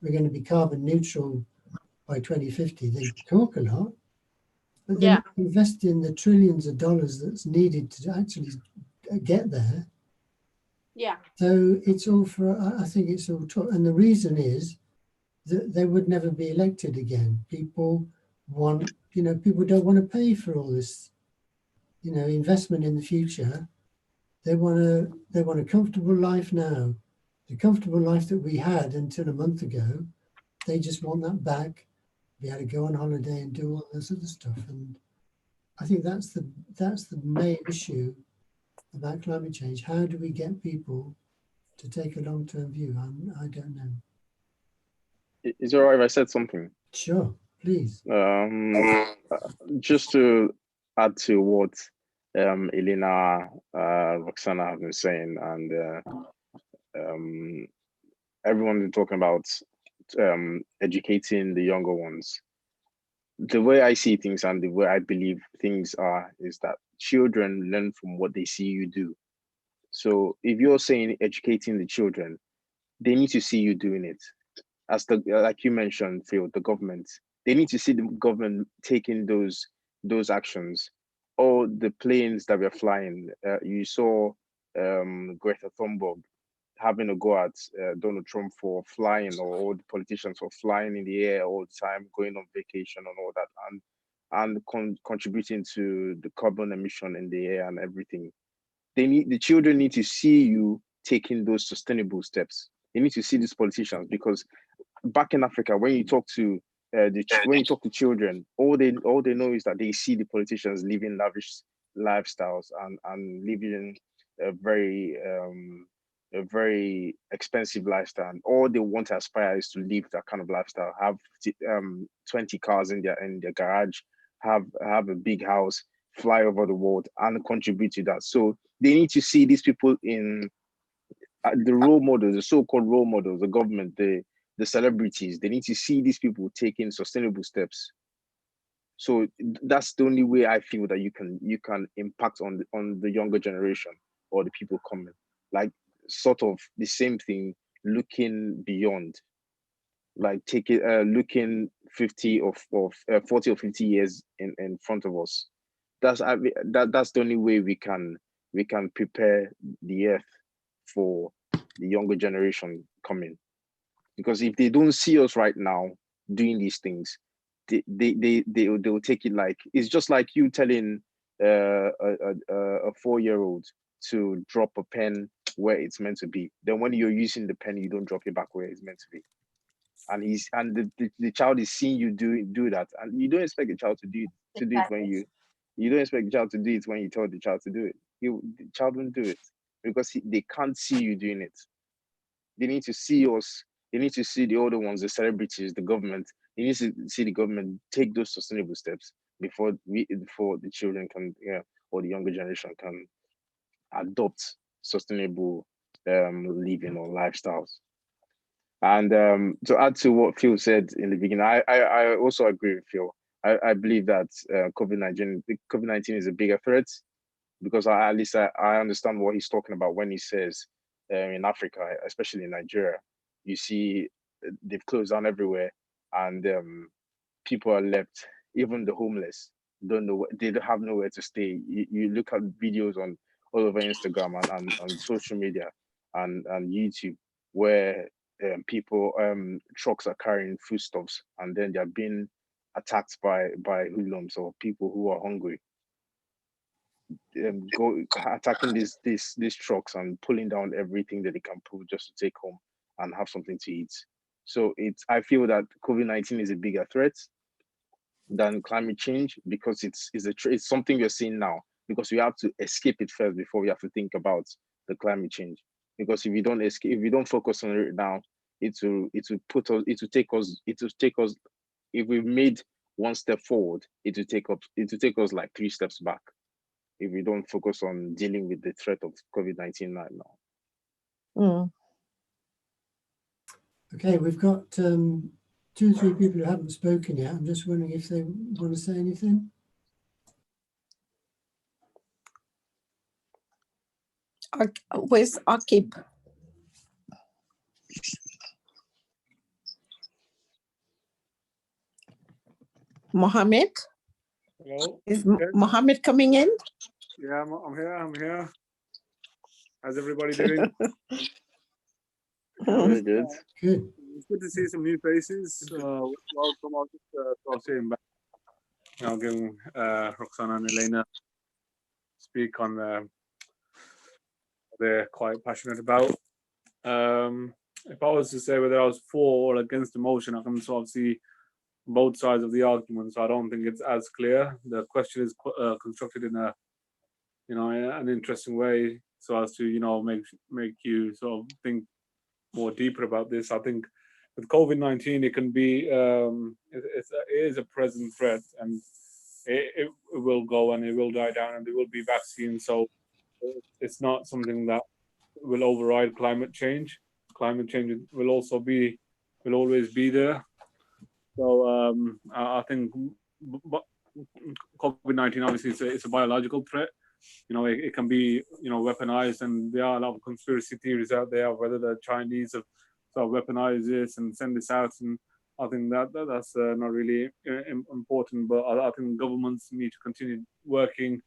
we're going to be carbon neutral by 2050. They talk a lot, but they're not investing the trillions of dollars that's needed to actually get there. Yeah. So it's all for, I think it's all talk. And the reason is that they would never be elected again. People want, you know, people don't want to pay for all this, you know, investment in the future. They want a comfortable life now. The comfortable life that we had until a month ago, they just want that back. Be able to go on holiday and do all this other stuff. And I think that's the main issue about climate change. How do we get people to take a long-term view? I don't know. Is it all right if I said something? Sure, please. Just to add to what Elena, Roxana have been saying, and everyone talking about educating the younger ones. The way I see things and the way I believe things are is that children learn from what they see you do. So if you're saying educating the children, they need to see you doing it. As like you mentioned, Phil, the government, they need to see the government taking those actions. Or the planes that were flying, you saw Greta Thunberg having a go at Donald Trump for flying, or all the politicians for flying in the air all the time, going on vacation and all that, and contributing to the carbon emission in the air and everything. The children need to see you taking those sustainable steps. They need to see these politicians, because back in Africa, when you talk to children, all they know is that they see the politicians living lavish lifestyles and living a very expensive lifestyle. And all they want to aspire is to live that kind of lifestyle. Have 20 cars in their garage, have a big house, fly over the world, and contribute to that. So they need to see these people in the role models, the so-called role models, the government, the celebrities. They need to see these people taking sustainable steps. So that's the only way I feel that you can impact on the younger generation or the people coming. Like, sort of the same thing, looking beyond, like looking 40 or 50 years in front of us. That's the only way we can prepare the earth for the younger generation coming. Because if they don't see us right now doing these things, they'll take it like, it's just like you telling a 4-year-old to drop a pen where it's meant to be. Then when you're using the pen, you don't drop it back where it's meant to be. And the child is seeing you do that, and you don't expect the child to do it when you don't expect the child to do it when you tell the child to do it. The child won't do it because they can't see you doing it. They need to see us. They need to see the older ones, the celebrities, the government. They need to see the government take those sustainable steps before the children can, or the younger generation can adopt sustainable living or lifestyles. And to add to what Phil said in the beginning, I also agree with Phil. I believe that COVID-19 is a bigger threat, because at least I understand what he's talking about when he says in Africa, especially in Nigeria, you see they've closed down everywhere, and people are left, even the homeless don't know, they don't have nowhere to stay. You look at videos on all over Instagram and on social media and YouTube, where people trucks are carrying foodstuffs, and then they're being attacked by hoodlums or people who are hungry, go attacking these trucks and pulling down everything that they can pull just to take home and have something to eat. So I feel that COVID-19 is a bigger threat than climate change, because it's something we're seeing now, because we have to escape it first before we have to think about the climate change. Because if we don't escape, if we don't focus on it now, it will take us, if we've made one step forward, it will take us like 3 steps back, if we don't focus on dealing with the threat of COVID-19 right now. Mm. Okay, we've got 2 or 3 people who haven't spoken yet. I'm just wondering if they want to say anything. Where's Akib? Mohammed? Hello. Is Yes. Mohammed coming in? Yeah, I'm here. I'm here. How's everybody doing? Very good. Good. It's good to see some new faces. Welcome. I'll just start saying back. I'll give Roxana and Elena speak on what they're quite passionate about. If I was to say whether I was for or against the motion, I can sort of see both sides of the argument. So I don't think it's as clear. The question is constructed in a, an interesting way, so as to make you sort of think more deeper about this. I think with COVID-19, it can be it is a present threat, and it will go and it will die down, and there will be vaccines. So it's not something that will override climate change. Climate change will always be there. So I think COVID-19 obviously it's a biological threat. It can be weaponized, and there are a lot of conspiracy theories out there of whether the Chinese have sort of weaponized this and send this out. And I think that's not really important. But I think governments need to continue working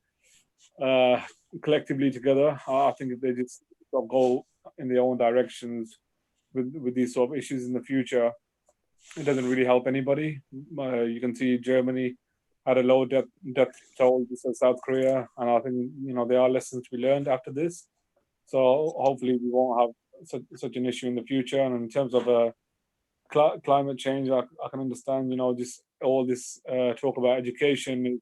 collectively together. I think if they just sort of go in their own directions with these sort of issues in the future, it doesn't really help anybody. You can see Germany had a low death toll, just as South Korea, and I think there are lessons to be learned after this. So hopefully we won't have such an issue in the future. And in terms of climate change, I can understand just all this talk about education is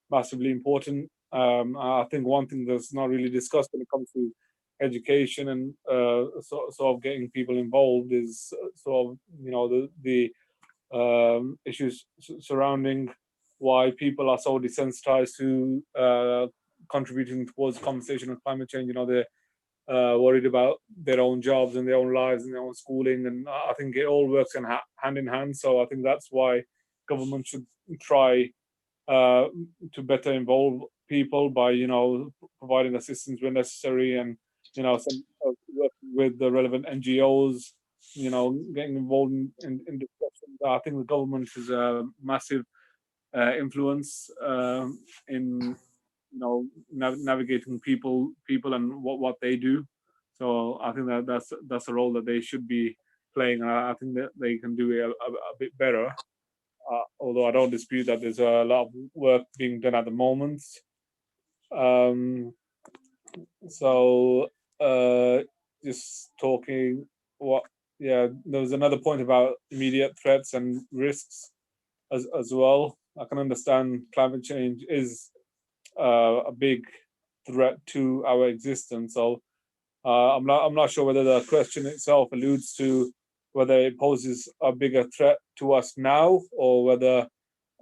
massively important. I think one thing that's not really discussed when it comes to education and sort of getting people involved is sort of the issues surrounding why people are so desensitized to contributing towards the conversation of climate change. They're worried about their own jobs and their own lives and their own schooling, and I think it all works hand in hand. So I think that's why government should try to better involve people by providing assistance where necessary, and working with the relevant NGOs, getting involved in discussions. I think the government is a massive influence in navigating people and what they do. So I think that's a role that they should be playing. I think that they can do it a bit better. Although I don't dispute that there's a lot of work being done at the moment. Just talking there was another point about immediate threats and risks as well. I can understand climate change is a big threat to our existence. So I'm not sure whether the question itself alludes to whether it poses a bigger threat to us now, or whether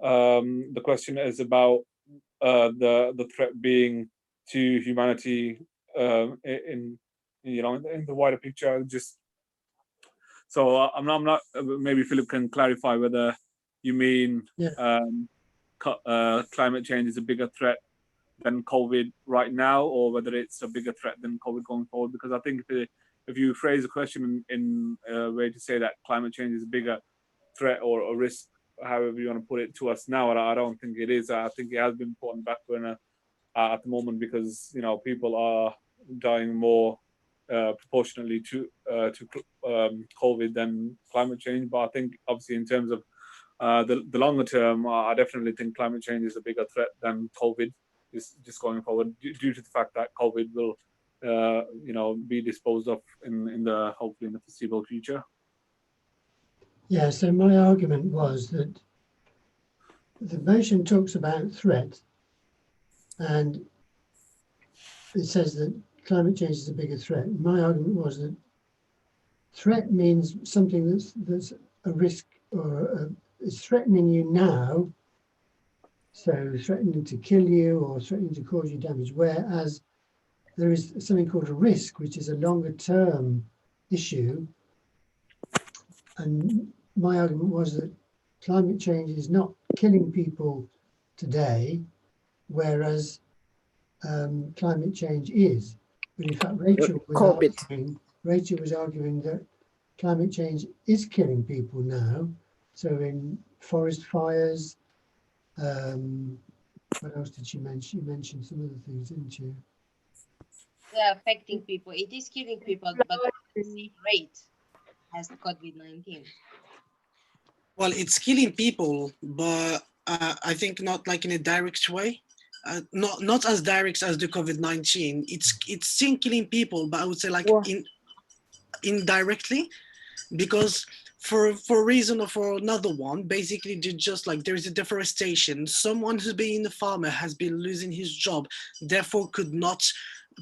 the question is about the threat being to humanity in the wider picture. I'm not. Maybe Philip can clarify whether you mean Yeah. climate change is a bigger threat than COVID right now, or whether it's a bigger threat than COVID going forward. Because I think if you phrase the question in a way to say that climate change is a bigger threat or a risk, however you want to put it, to us now, I don't think it is. I think it has been put on back burner at the moment because people are dying more proportionately to COVID than climate change. But I think obviously in terms of the longer term, I definitely think climate change is a bigger threat than COVID. Just going forward, due to the fact that COVID will, be disposed of in the hopefully in the foreseeable future. Yeah. So my argument was that the motion talks about threat, and it says that climate change is a bigger threat. My argument was that threat means something that's a risk or is threatening you now. So threatening to kill you or threatening to cause you damage, whereas there is something called a risk, which is a longer term issue. And my argument was that climate change is not killing people today, whereas climate change is. But in fact, Rachel was arguing that climate change is killing people now. So in forest fires, what else did she mention? You mentioned some other things, didn't you? They're affecting people. It is killing people, but at the same rate as COVID-19. Well, it's killing people, but I think not like in a direct way. Not as direct as the COVID-19. It's still killing people, but I would say like indirectly, because for a reason or for another one, basically just like there is a deforestation. Someone who's being a farmer has been losing his job, therefore could not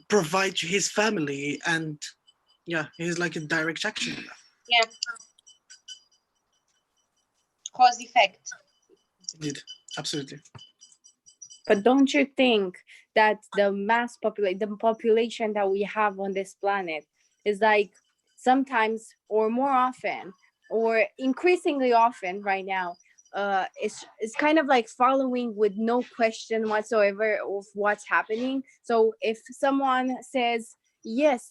provide to his family, and yeah, it's like a direct action. Yeah. Cause effect. Indeed, absolutely. But don't you think that the population that we have on this planet is like sometimes or more often or increasingly often right now, it's kind of like following with no question whatsoever of what's happening. So if someone says, yes,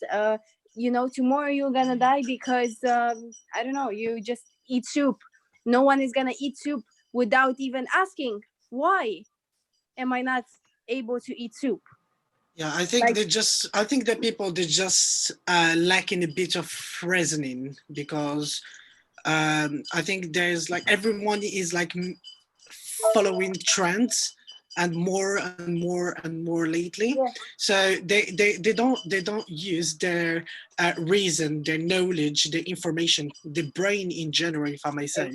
tomorrow you're gonna die because I don't know, you just eat soup. No one is gonna eat soup without even asking, why am I not able to eat soup? Yeah, I think that people, they're just lacking a bit of reasoning, because I think there's like everyone is like following trends and more and more and more lately. Yeah. So they don't use their reason, their knowledge, their information, the brain in general, if I may say,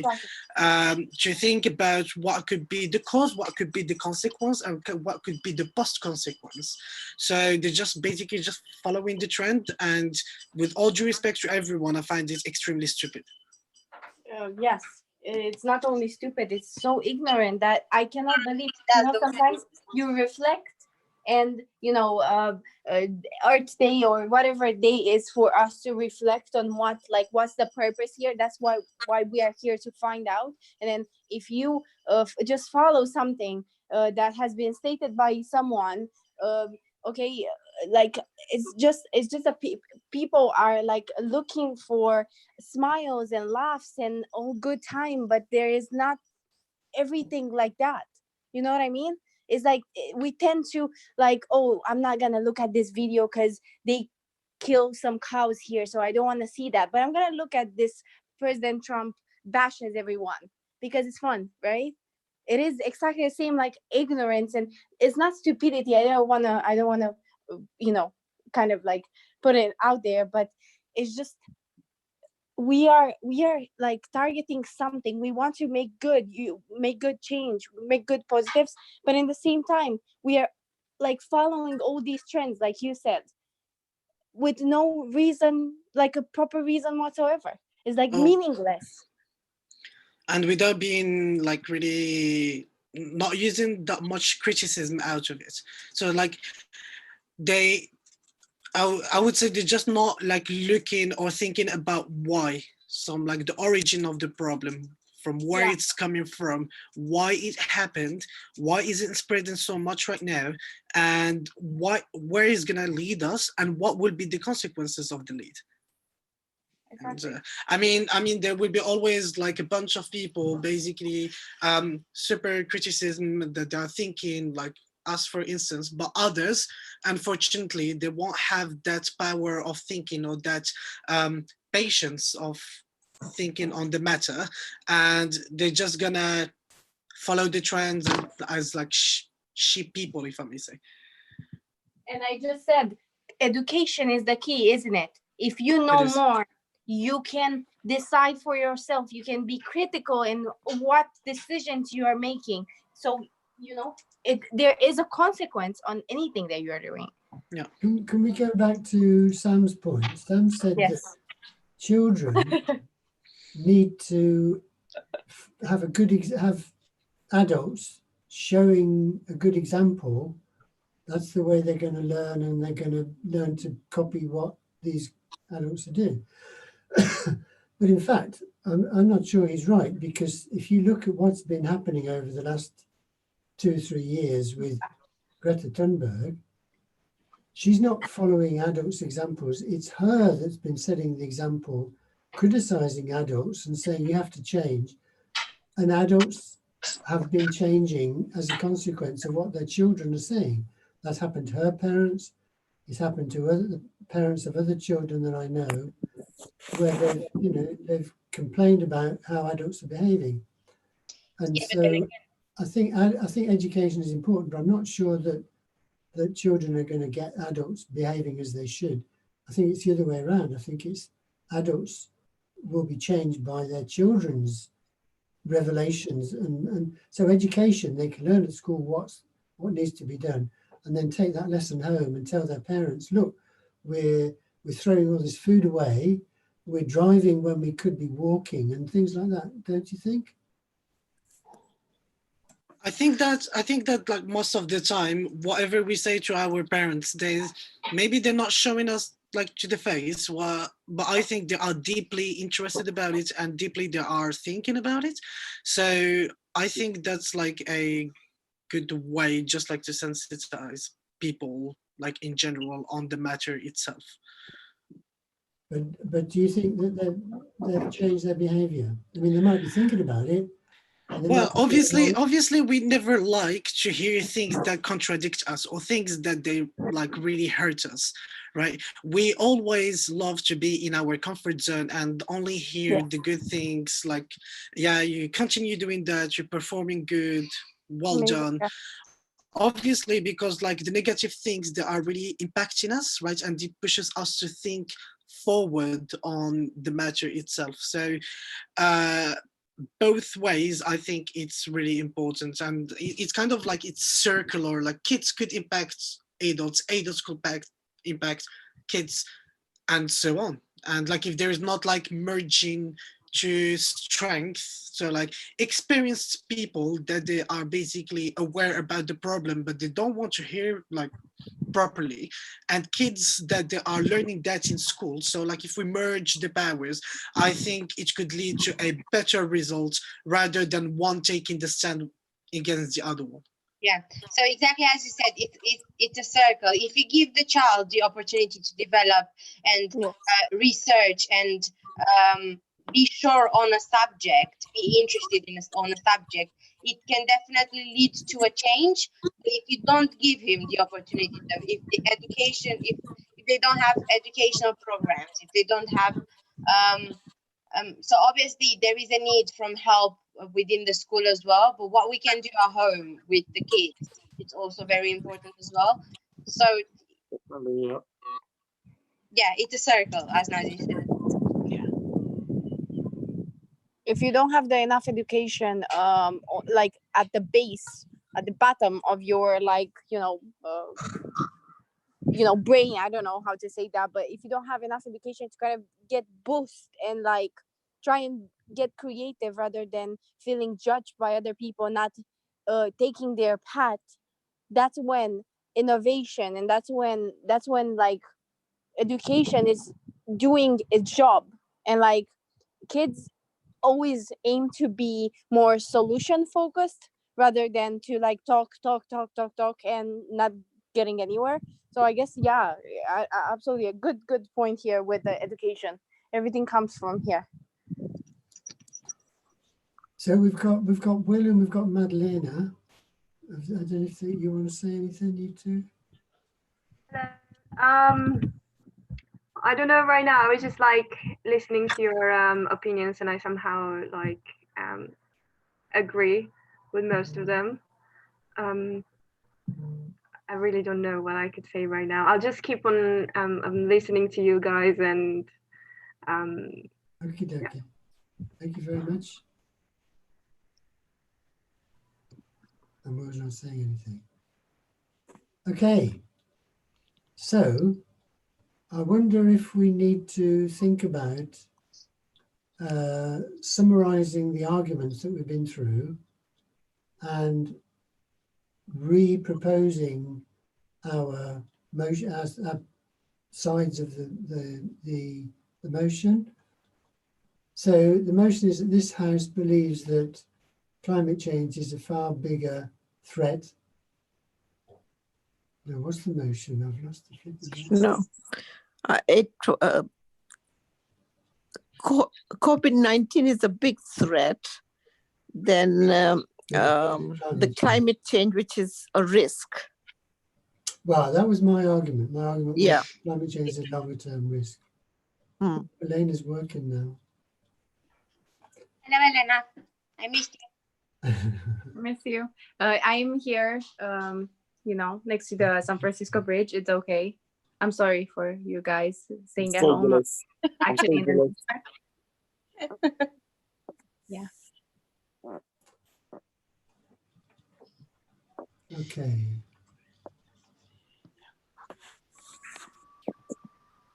to think about what could be the cause, what could be the consequence, and what could be the post consequence. So they're just basically just following the trend, and with all due respect to everyone, I find it extremely stupid. Yes, it's not only stupid, it's so ignorant that I cannot believe. Sometimes you reflect, and Earth Day or whatever day is for us to reflect on what's the purpose here. That's why we are here to find out. And then if you just follow something that has been stated by someone, okay, like it's just that people are like looking for smiles and laughs and all good time, but there is not everything like that. You know what I mean? It's like we tend to like, oh, I'm not gonna look at this video because they kill some cows here, so I don't want to see that, but I'm gonna look at this President Trump bashes everyone because it's fun, right? It is exactly the same, like ignorance, and it's not stupidity. I don't wanna kind of like put it out there, but it's just we are like targeting something. We want to make good change, make good positives, but in the same time we are like following all these trends, like you said, with no reason, like a proper reason whatsoever. It's like meaningless, and without being like really not using that much criticism out of it. So like I would say they're just not like looking or thinking about why, some like the origin of the problem. from where Yeah. it's coming from, why it happened, why is it spreading so much right now, and where it's gonna lead us, and what will be the consequences of the lead. And, Exactly. I mean, there will be always like a bunch of people, basically, super criticism that they're thinking like us, for instance, but others, unfortunately, they won't have that power of thinking or that patience of thinking on the matter, and they're just gonna follow the trends as like sheep people, if I may say. And I just said, education is the key, isn't it? If you know It is. more, you can decide for yourself. You can be critical in what decisions you are making. So, you know, there is a consequence on anything that you are doing. Can we go back to Sam's point? Sam said that Yes. children need to have have adults showing a good example. That's the way they're going to learn, and they're going to learn to copy what these adults are doing. But in fact, I'm not sure he's right, because if you look at what's been happening over the last 2 or 3 years with Greta Thunberg, she's not following adults' examples. It's her that's been setting the example, criticizing adults and saying you have to change. And adults have been changing as a consequence of what their children are saying. That's happened to her parents. It's happened to other parents of other children that I know, where they've complained about how adults are behaving. And Yeah, but so then again, I think education is important, but I'm not sure that children are going to get adults behaving as they should. I think it's the other way around. I think it's adults will be changed by their children's revelations, and so education, they can learn at school what needs to be done, and then take that lesson home and tell their parents, look, we're throwing all this food away, we're driving when we could be walking, and things like that. Don't you think? I think that like most of the time, whatever we say to our parents, maybe they're not showing us like to the face, but I think they are deeply interested about it, and deeply they are thinking about it. So I think that's like a good way, just like to sensitize people, like in general, on the matter itself. But do you think that they've changed their behavior? I mean, they might be thinking about it. Well, obviously, we never like to hear things that contradict us or things that they like really hurt us, right? We always love to be in our comfort zone and only hear the good things. Like, yeah, you continue doing that. You're performing good. Well done. Obviously, because like the negative things that are really impacting us, right, and it pushes us to think forward on the matter itself. So. Both ways, I think it's really important, and it's kind of like it's circular. Like kids could impact adults, adults could impact kids, and so on. And like if there is not like merging to strength, so like experienced people that they are basically aware about the problem, but they don't want to hear like properly, and kids that they are learning that in school. So like if we merge the powers, I think it could lead to a better result rather than one taking the stand against the other one. yeah. So exactly as you said, it's a circle. If you give the child the opportunity to develop and research and be sure on a subject, be interested on a subject, it can definitely lead to a change. But if you don't give him the opportunity, if the education, if they don't have educational programs, if they don't have, so obviously there is a need from help within the school as well. But what we can do at home with the kids, it's also very important as well. So yeah, it's a circle, as Nazi said. If you don't have the enough education, like at the base, at the bottom of your like, brain, I don't know how to say that, but if you don't have enough education to kind of get boost and like try and get creative rather than feeling judged by other people, not taking their path, that's when innovation, and that's when like education is doing its job. And like kids always aim to be more solution focused rather than to like talk and not getting anywhere. So I guess, yeah, absolutely a good point here with the education. Everything comes from here. So we've got Will and we've got Madalena. I don't know if you want to say anything, you two. I don't know right now. I was just like listening to your opinions, and I somehow like agree with most of them. I really don't know what I could say right now. I'll just keep on listening to you guys and. Okay, yeah. Thank you very much. And Will's not saying anything. Okay, so I wonder if we need to think about summarizing the arguments that we've been through and re-proposing our motion, our sides of the motion. So the motion is that this House believes that climate change is a far bigger threat. No, what's the motion? I've lost the figure. No, COVID-19 is a big threat. Then the climate change, which is a risk. Well, that was my argument. My argument was Yeah. climate change is a longer term risk. Elena's working now. Hello, Elena. I missed you. Miss you. I'm here, next to the San Francisco Bridge. It's okay. I'm sorry for you guys staying at home. Actually, yeah. Okay.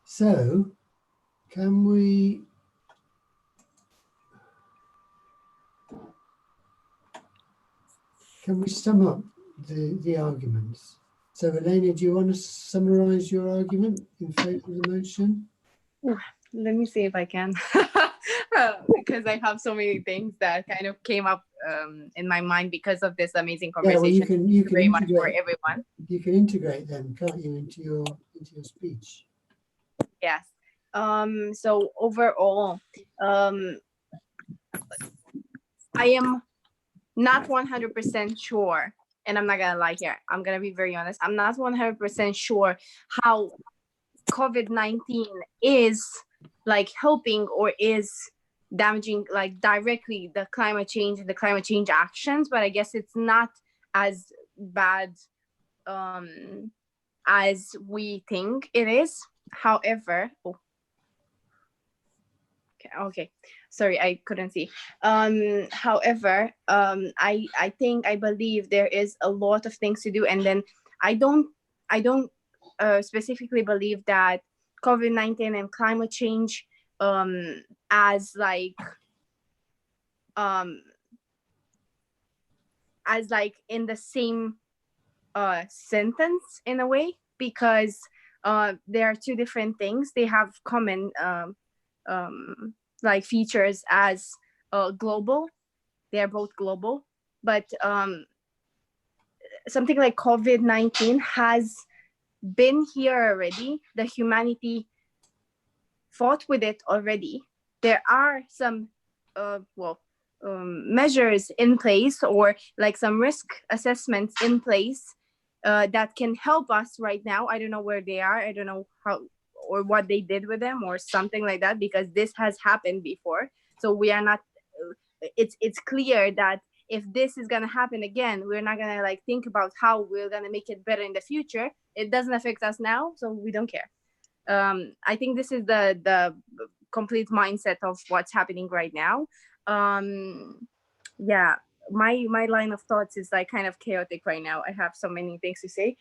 So, can we sum up the arguments? So, Elena, do you want to summarize your argument in favor of the motion? Let me see if I can, because I have so many things that kind of came up in my mind because of this amazing conversation. Yeah, well, you can very much for everyone. You can integrate them, can't you, into your speech? Yes. So overall, I am not 100% sure, and I'm not gonna lie here. I'm gonna be very honest. I'm not 100% sure how COVID-19 is like helping or is damaging like directly the climate change and the climate change actions, but I guess it's not as bad as we think it is. However, okay, sorry, I couldn't see. However, I believe there is a lot of things to do, and then I don't specifically believe that COVID-19 and climate change as like in the same sentence in a way, because there are two different things. They have common like features as global. They are both global, but something like COVID-19 has been here already. The humanity fought with it already. There are some measures in place, or like some risk assessments in place that can help us right now. I don't know where they are. I don't know how or what they did with them or something like that, because this has happened before. So we are not, it's clear that if this is gonna happen again, we're not gonna like think about how we're gonna make it better in the future. It doesn't affect us now, so we don't care. I think this is the complete mindset of what's happening right now. Yeah, my line of thoughts is like kind of chaotic right now. I have so many things to say.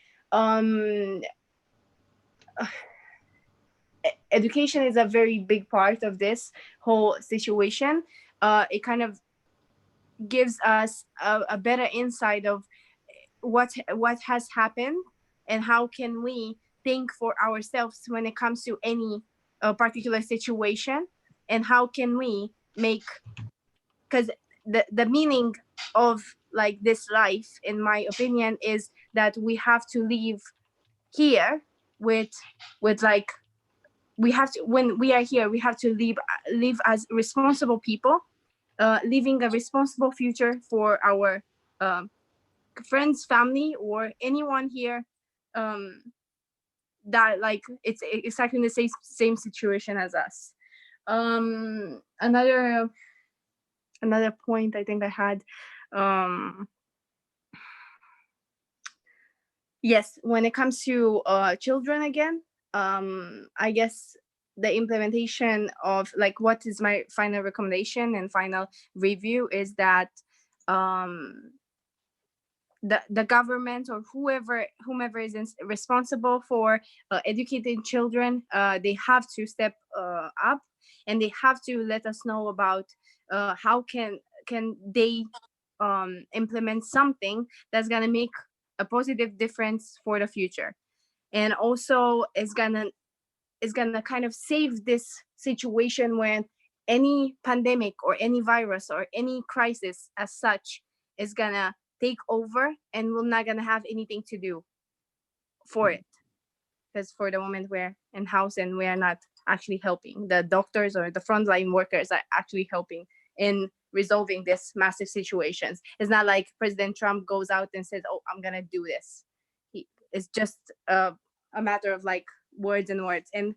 Education is a very big part of this whole situation. It kind of gives us a better insight of what has happened and how can we think for ourselves when it comes to any particular situation, and how can we make because the meaning of like this life, in my opinion, is that we have to live here with like, we have to, when we are here, we have to live as responsible people, living a responsible future for our friends, family, or anyone here that like it's exactly the same situation as us. Another point I think I had, yes, when it comes to children again, I guess the implementation of like, what is my final recommendation and final review is that the government or whomever is responsible for educating children, they have to step up, and they have to let us know about how can they implement something that's gonna make a positive difference for the future, and also is gonna kind of save this situation when any pandemic or any virus or any crisis as such is gonna take over, and we're not gonna have anything to do for it, because for the moment we're in house and we are not actually helping. The doctors or the frontline workers are actually helping in resolving this massive situations. It's not like President Trump goes out and says, "Oh, I'm gonna do this." It's just a matter of like words and words. And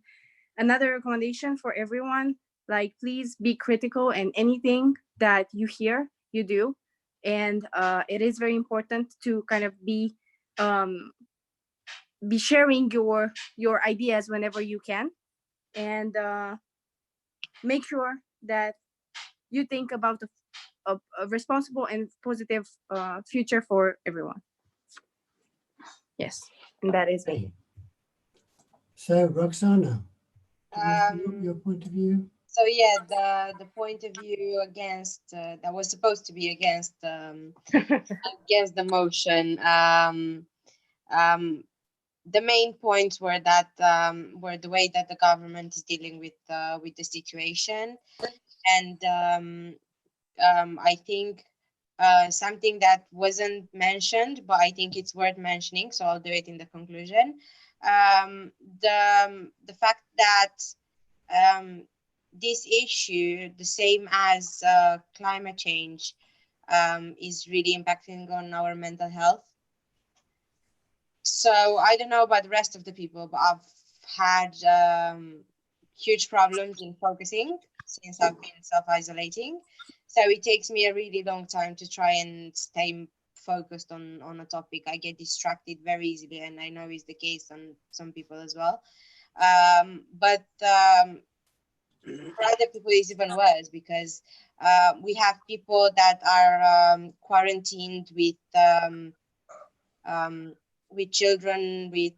another recommendation for everyone, like, please be critical in anything that you hear, you do. And it is very important to kind of be sharing your ideas whenever you can, and make sure that you think about a responsible and positive future for everyone. Yes, and that is me. So Roxana, your point of view? So yeah, the point of view against that was supposed to be against against the motion. The main points were that were the way that the government is dealing with the situation, and I think something that wasn't mentioned, but I think it's worth mentioning, so I'll do it in the conclusion. The fact that this issue, the same as climate change, is really impacting on our mental health. So I don't know about the rest of the people, but I've had huge problems in focusing since I've been self-isolating. So it takes me a really long time to try and stay focused on a topic. I get distracted very easily, and I know it's the case on some people as well. But for other people, it's even worse, because we have people that are quarantined with children with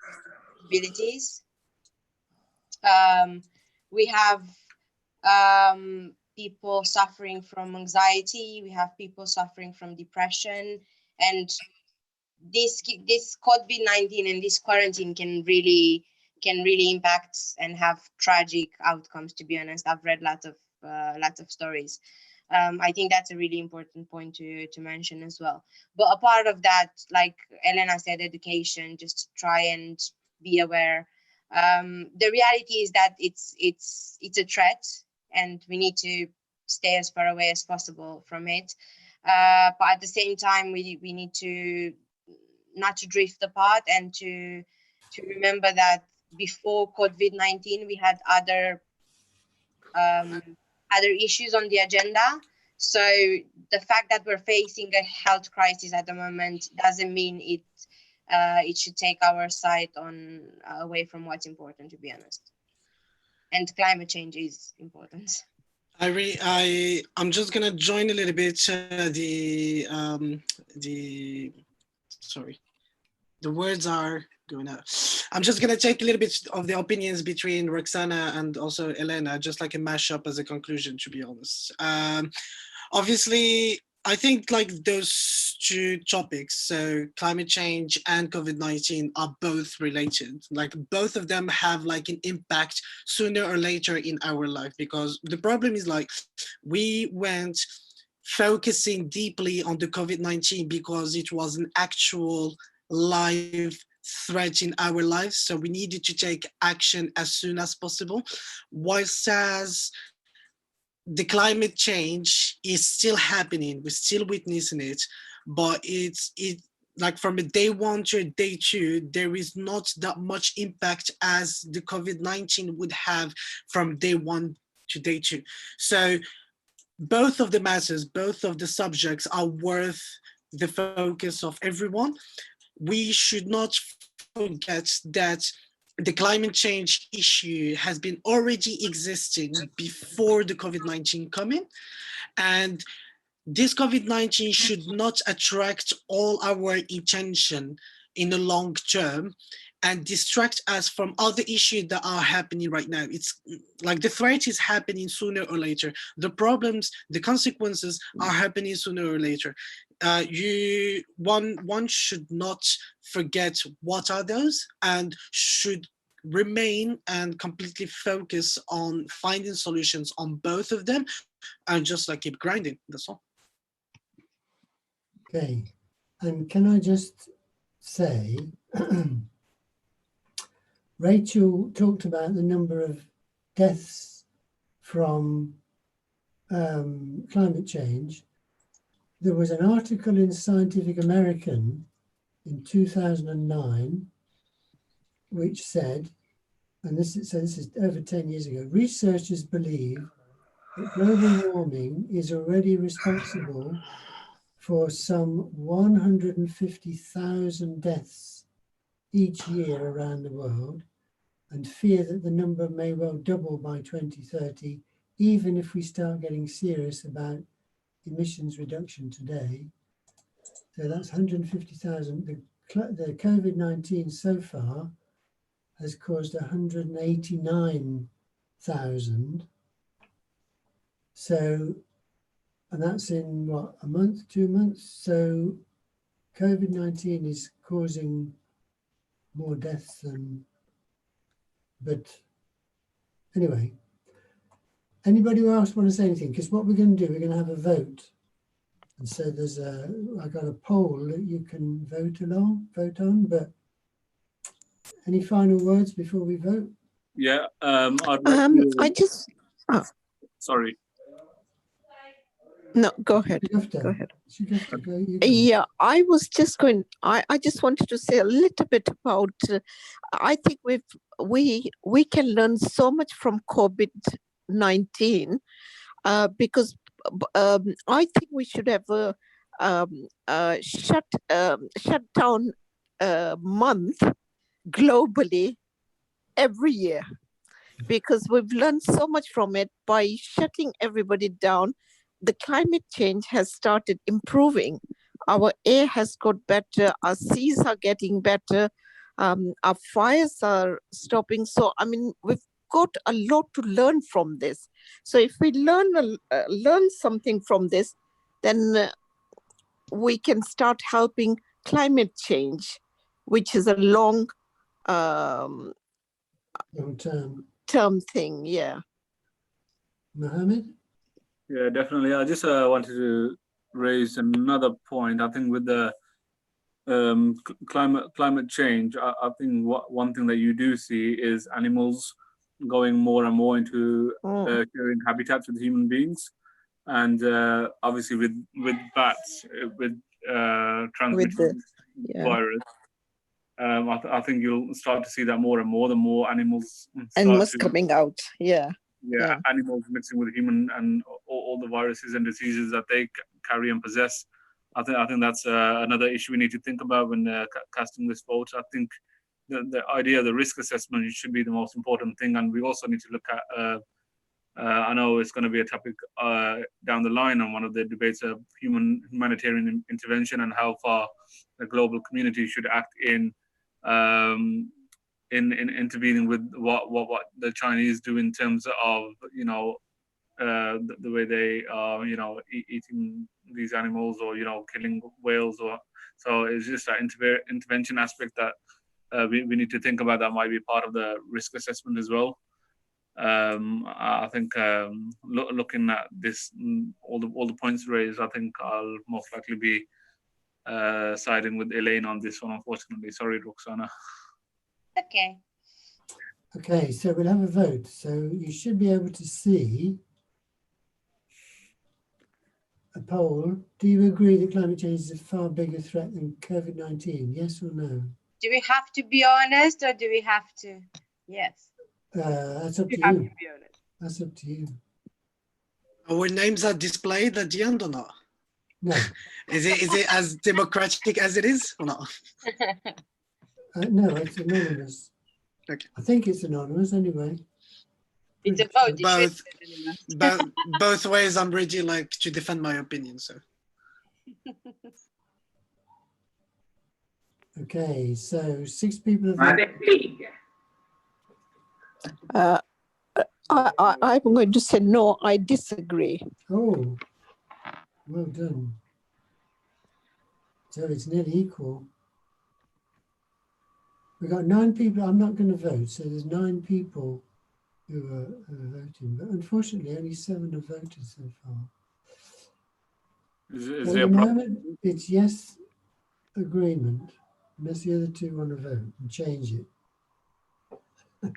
disabilities. We have people suffering from anxiety. We have people suffering from depression, and this COVID-19 and this quarantine can really impact and have tragic outcomes. To be honest, I've read lots of stories. I think that's a really important point to mention as well. But a part of that, like Elena said, education, just to try and be aware. The reality is that it's a threat, and we need to stay as far away as possible from it. But at the same time, we need to not to drift apart, and to remember that before COVID-19, we had other issues on the agenda. So the fact that we're facing a health crisis at the moment doesn't mean it should take our sight away from what's important, to be honest. And climate change is important. I'm just gonna join a little bit the words are going out. I'm just gonna take a little bit of the opinions between Roxana and also Elena, just like a mashup as a conclusion, to be honest. Obviously, I think like those two topics, so climate change and COVID-19, are both related. Like both of them have like an impact sooner or later in our life, because the problem is like we went focusing deeply on the COVID-19 because it was an actual live threat in our lives. So we needed to take action as soon as possible. Whilst as the climate change is still happening, we're still witnessing it, but it like from a day one to a day two, there is not that much impact as the COVID-19 would have from day one to day two. So both of the matters, both of the subjects are worth the focus of everyone. We should not forget that the climate change issue has been already existing before the COVID-19 coming, and this COVID-19 should not attract all our attention in the long term and distract us from other issues that are happening right now. It's like the threat is happening sooner or later. The problems, the consequences are happening sooner or later. One should not forget what are those and should remain and completely focus on finding solutions on both of them and just like keep grinding. That's all. Okay, and can I just say, Rachel talked about the number of deaths from climate change. There was an article in Scientific American in 2009 which said, and this is over 10 years ago, researchers believe that global warming is already responsible for some 150,000 deaths each year around the world, and fear that the number may well double by 2030, even if we start getting serious about emissions reduction today. So that's 150,000. The COVID-19 so far has caused 189,000. So, and that's in what, a month, 2 months? So COVID-19 is causing more deaths than, but anyway, anybody else want to say anything? Because what we're going to do, we're going to have a vote. And so there's I got a poll that you can vote on, but any final words before we vote? Yeah, I'd like to, I just, sorry. no, go ahead. Go ahead. Yeah, I was just going, I just wanted to say a little bit about, I think we can learn so much from COVID-19 because I think we should have a shutdown month globally every year, because we've learned so much from it. By shutting everybody down, the climate change has started improving. Our air has got better, our seas are getting better, our fires are stopping. So, I mean, we've got a lot to learn from this. So if we learn something from this, then we can start helping climate change, which is a long term thing. Yeah. Mohammed? Yeah, definitely. I just wanted to raise another point. I think with the climate change, I think one thing that you do see is animals going more and more into sharing habitats with human beings, and obviously with bats, with transmission virus. I think you'll start to see that more and more. The more animals coming out, yeah, animals mixing with human and all the viruses and diseases that they carry and possess. I think that's another issue we need to think about when casting this vote. I think the idea of the risk assessment should be the most important thing, and we also need to look at. I know it's going to be a topic down the line on one of the debates of humanitarian intervention and how far the global community should act in intervening with what the Chinese do in terms of the way they are eating these animals or killing whales or so. It's just that intervention aspect that we need to think about. That might be part of the risk assessment as well. I think looking at this, all the points raised, I think I'll most likely be siding with Elaine on this one, unfortunately. Sorry, Roxana. Okay. Okay, so we'll have a vote. So you should be able to see a poll. Do you agree that climate change is a far bigger threat than COVID-19? Yes or no? Do we have to be honest or do we have to? Yes. That's up to You have you. to be honest. That's up to you. Our names are displayed at the end or not? No. Is it as democratic as it is or not? No, it's anonymous. Okay. I think it's anonymous anyway. It's a vote. Both ways, I'm ready like to defend my opinion. So. Okay, so 6 people have I'm going to say no, I disagree. Oh, well done. So it's nearly equal. We've got 9 people. I'm not going to vote. So there's 9 people who are voting. But unfortunately, only 7 have voted so far. Is At the moment, it's yes agreement, unless the other 2 want to vote and change it.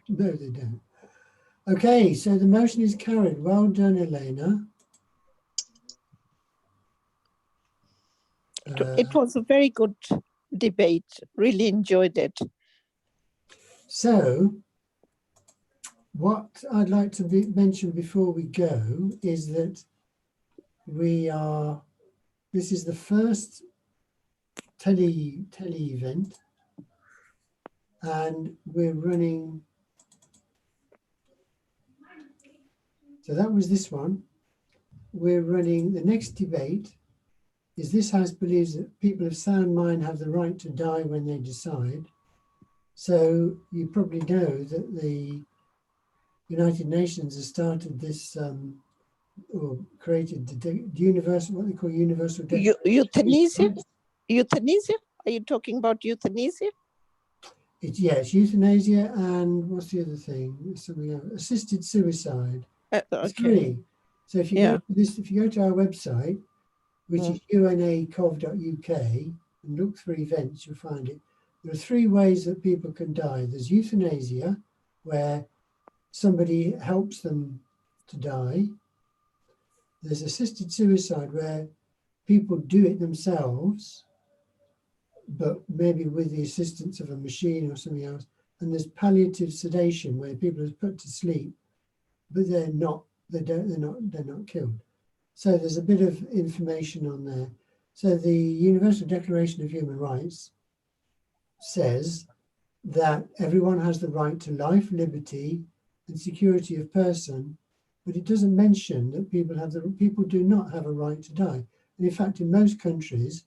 No, they don't. Okay, so the motion is carried. Well done, Elena. It was a very good debate. Really enjoyed it. So, what I'd like to mention before we go is that this is the first tele event, and we're running. So that was this one. We're running the next debate. Is this House believes that people of sound mind have the right to die when they decide. So you probably know that the United Nations has started this or created the universal, what they call universal death. Euthanasia? Euthanasia? Are you talking about euthanasia? It's euthanasia and what's the other thing? Something else. Assisted suicide. Okay. 3. So if you go to this, if you go to our website, which is unacov.uk, and look for events, you'll find it. There are 3 ways that people can die. There's euthanasia, where somebody helps them to die. There's assisted suicide, where people do it themselves, but maybe with the assistance of a machine or something else. And there's palliative sedation, where people are put to sleep, but they're not killed. So there's a bit of information on there. So the Universal Declaration of Human Rights says that everyone has the right to life, liberty, and security of person, but it doesn't mention that people do not have a right to die. And in fact, in most countries,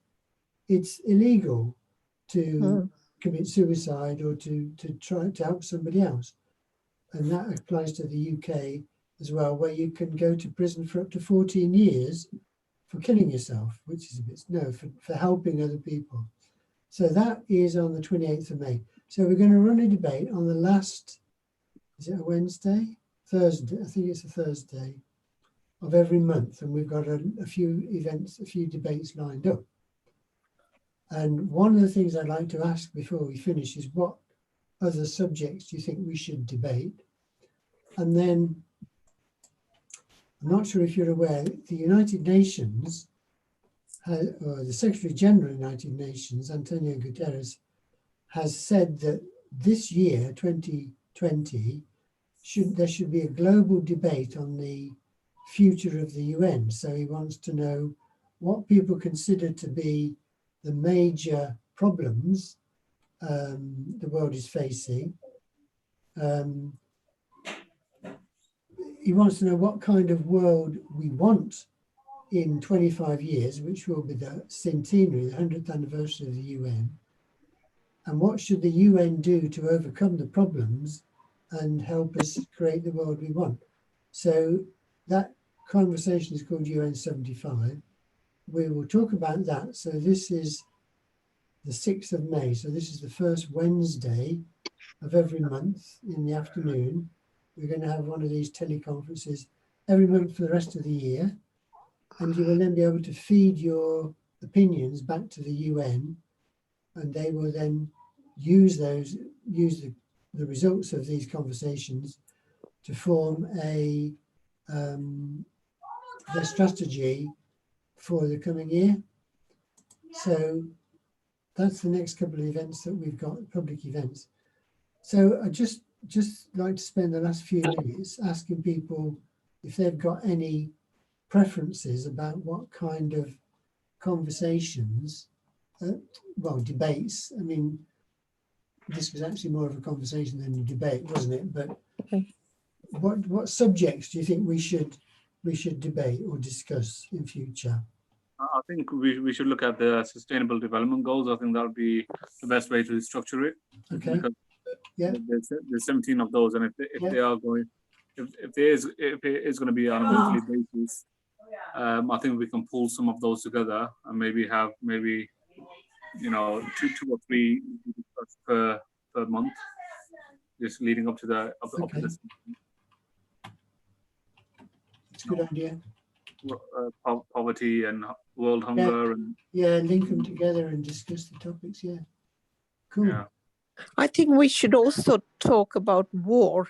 it's illegal to commit suicide or to try to help somebody else. And that applies to the UK as well, where you can go to prison for up to 14 years for killing yourself, which is a bit, for helping other people. So that is on the 28th of May. So we're going to run a debate on the last, is it a Wednesday? Thursday, I think it's a Thursday of every month. And we've got a few events, a few debates lined up. And one of the things I'd like to ask before we finish is what other subjects do you think we should debate? And then, I'm not sure if you're aware, the United Nations, or the Secretary General of the United Nations, Antonio Guterres, has said that this year, 2020, there should be a global debate on the future of the UN. So he wants to know what people consider to be the major problems the world is facing. He wants to know what kind of world we want in 25 years, which will be the centenary, the 100th anniversary of the UN. And what should the UN do to overcome the problems and help us create the world we want? So that conversation is called UN 75. We will talk about that. So this is the 6th of May. So this is the first Wednesday of every month in the afternoon. we're going to have one of these teleconferences every month for the rest of the year. And you will then be able to feed your opinions back to the UN, and they will then use the results of these conversations to form their strategy for the coming year. So that's the next couple of events that we've got, public events. So I just like to spend the last few minutes asking people if they've got any preferences about what kind of conversations, debates. I mean, this was actually more of a conversation than a debate, wasn't it? But what subjects do you think we should debate or discuss in future? I think we should look at the Sustainable Development Goals. I think that would be the best way to structure it. Okay. Because yeah. There's 17 of those, and if they are going, if it is going to be on a monthly basis, I think we can pull some of those together and maybe have two or three per month, just leading up to the Okay. It's a good idea. Poverty and world hunger and link them together and discuss the topics. Yeah, cool. Yeah. I think we should also talk about war.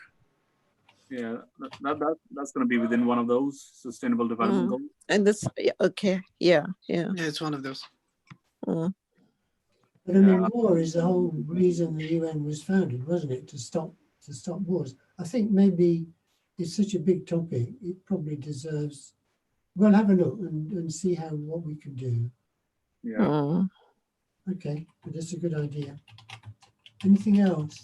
Yeah, that's going to be within one of those Sustainable Development Goals. And this, okay, yeah. Yeah, it's one of those. But I mean, war is the whole reason the UN was founded, wasn't it? To stop wars. I think maybe it's such a big topic. It probably deserves. We'll have a look and see what we can do. Yeah. Okay, but that's a good idea. Anything else?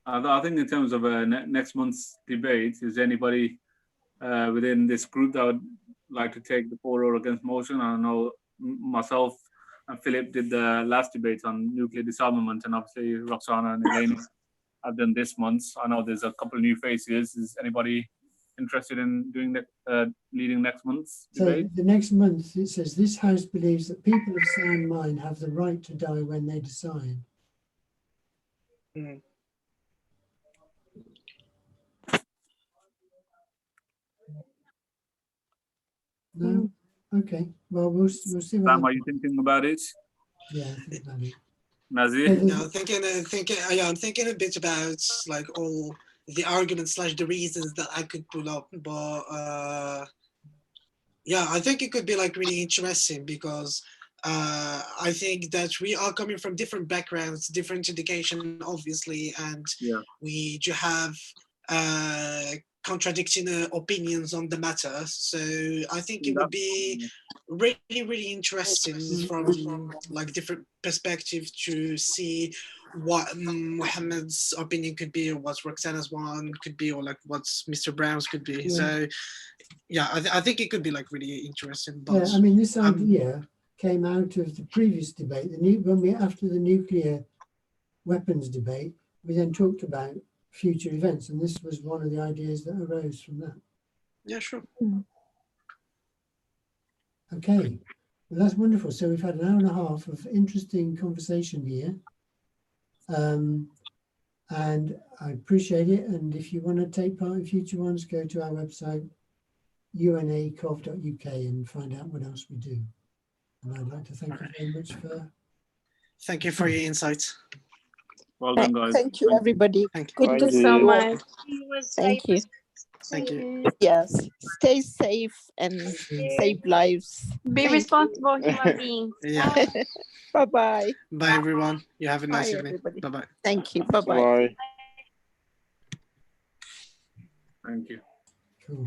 I think in terms of next month's debate, is anybody within this group that would like to take the for or against motion? I know myself and Philip did the last debate on nuclear disarmament, and obviously Roxana and Elaine have done this month. I know there's a couple of new faces. Is anybody interested in doing leading next month's debate? So the next month it says this House believes that people of sound mind have the right to die when they decide. No. Okay. Well, we'll see. Sam, are you thinking about it? Yeah, I think about it. Nazir? No, I'm thinking a bit about like all the arguments / the reasons that I could pull up, but I think it could be like really interesting because I think that we are coming from different backgrounds, different education, obviously, and we do have contradicting opinions on the matter. So I think it would be really, really interesting from like different perspectives to see what Mohammed's opinion could be, or what Roxana's one could be, or like what Mr. Brown's could be. So I think it could be like really interesting. But I mean, this idea came out of the previous debate. After the nuclear weapons debate, we then talked about future events, and this was one of the ideas that arose from that. Yeah, sure. Okay, well, that's wonderful. So we've had an hour and a half of interesting conversation here, and I appreciate it. And if you want to take part in future ones, go to our website unacov.uk and find out what else we do. And I'd like to thank you very much for. Thank you for your insights. Well done, guys. Thank you, everybody. Thank you so much. Thank you. Thank you. Yes, stay safe and save lives. Be responsible human beings. Yeah. Bye-bye. Bye, everyone. You have a nice Bye, evening. everybody. Bye-bye. Thank you. Bye-bye. Bye. Thank you. Cool.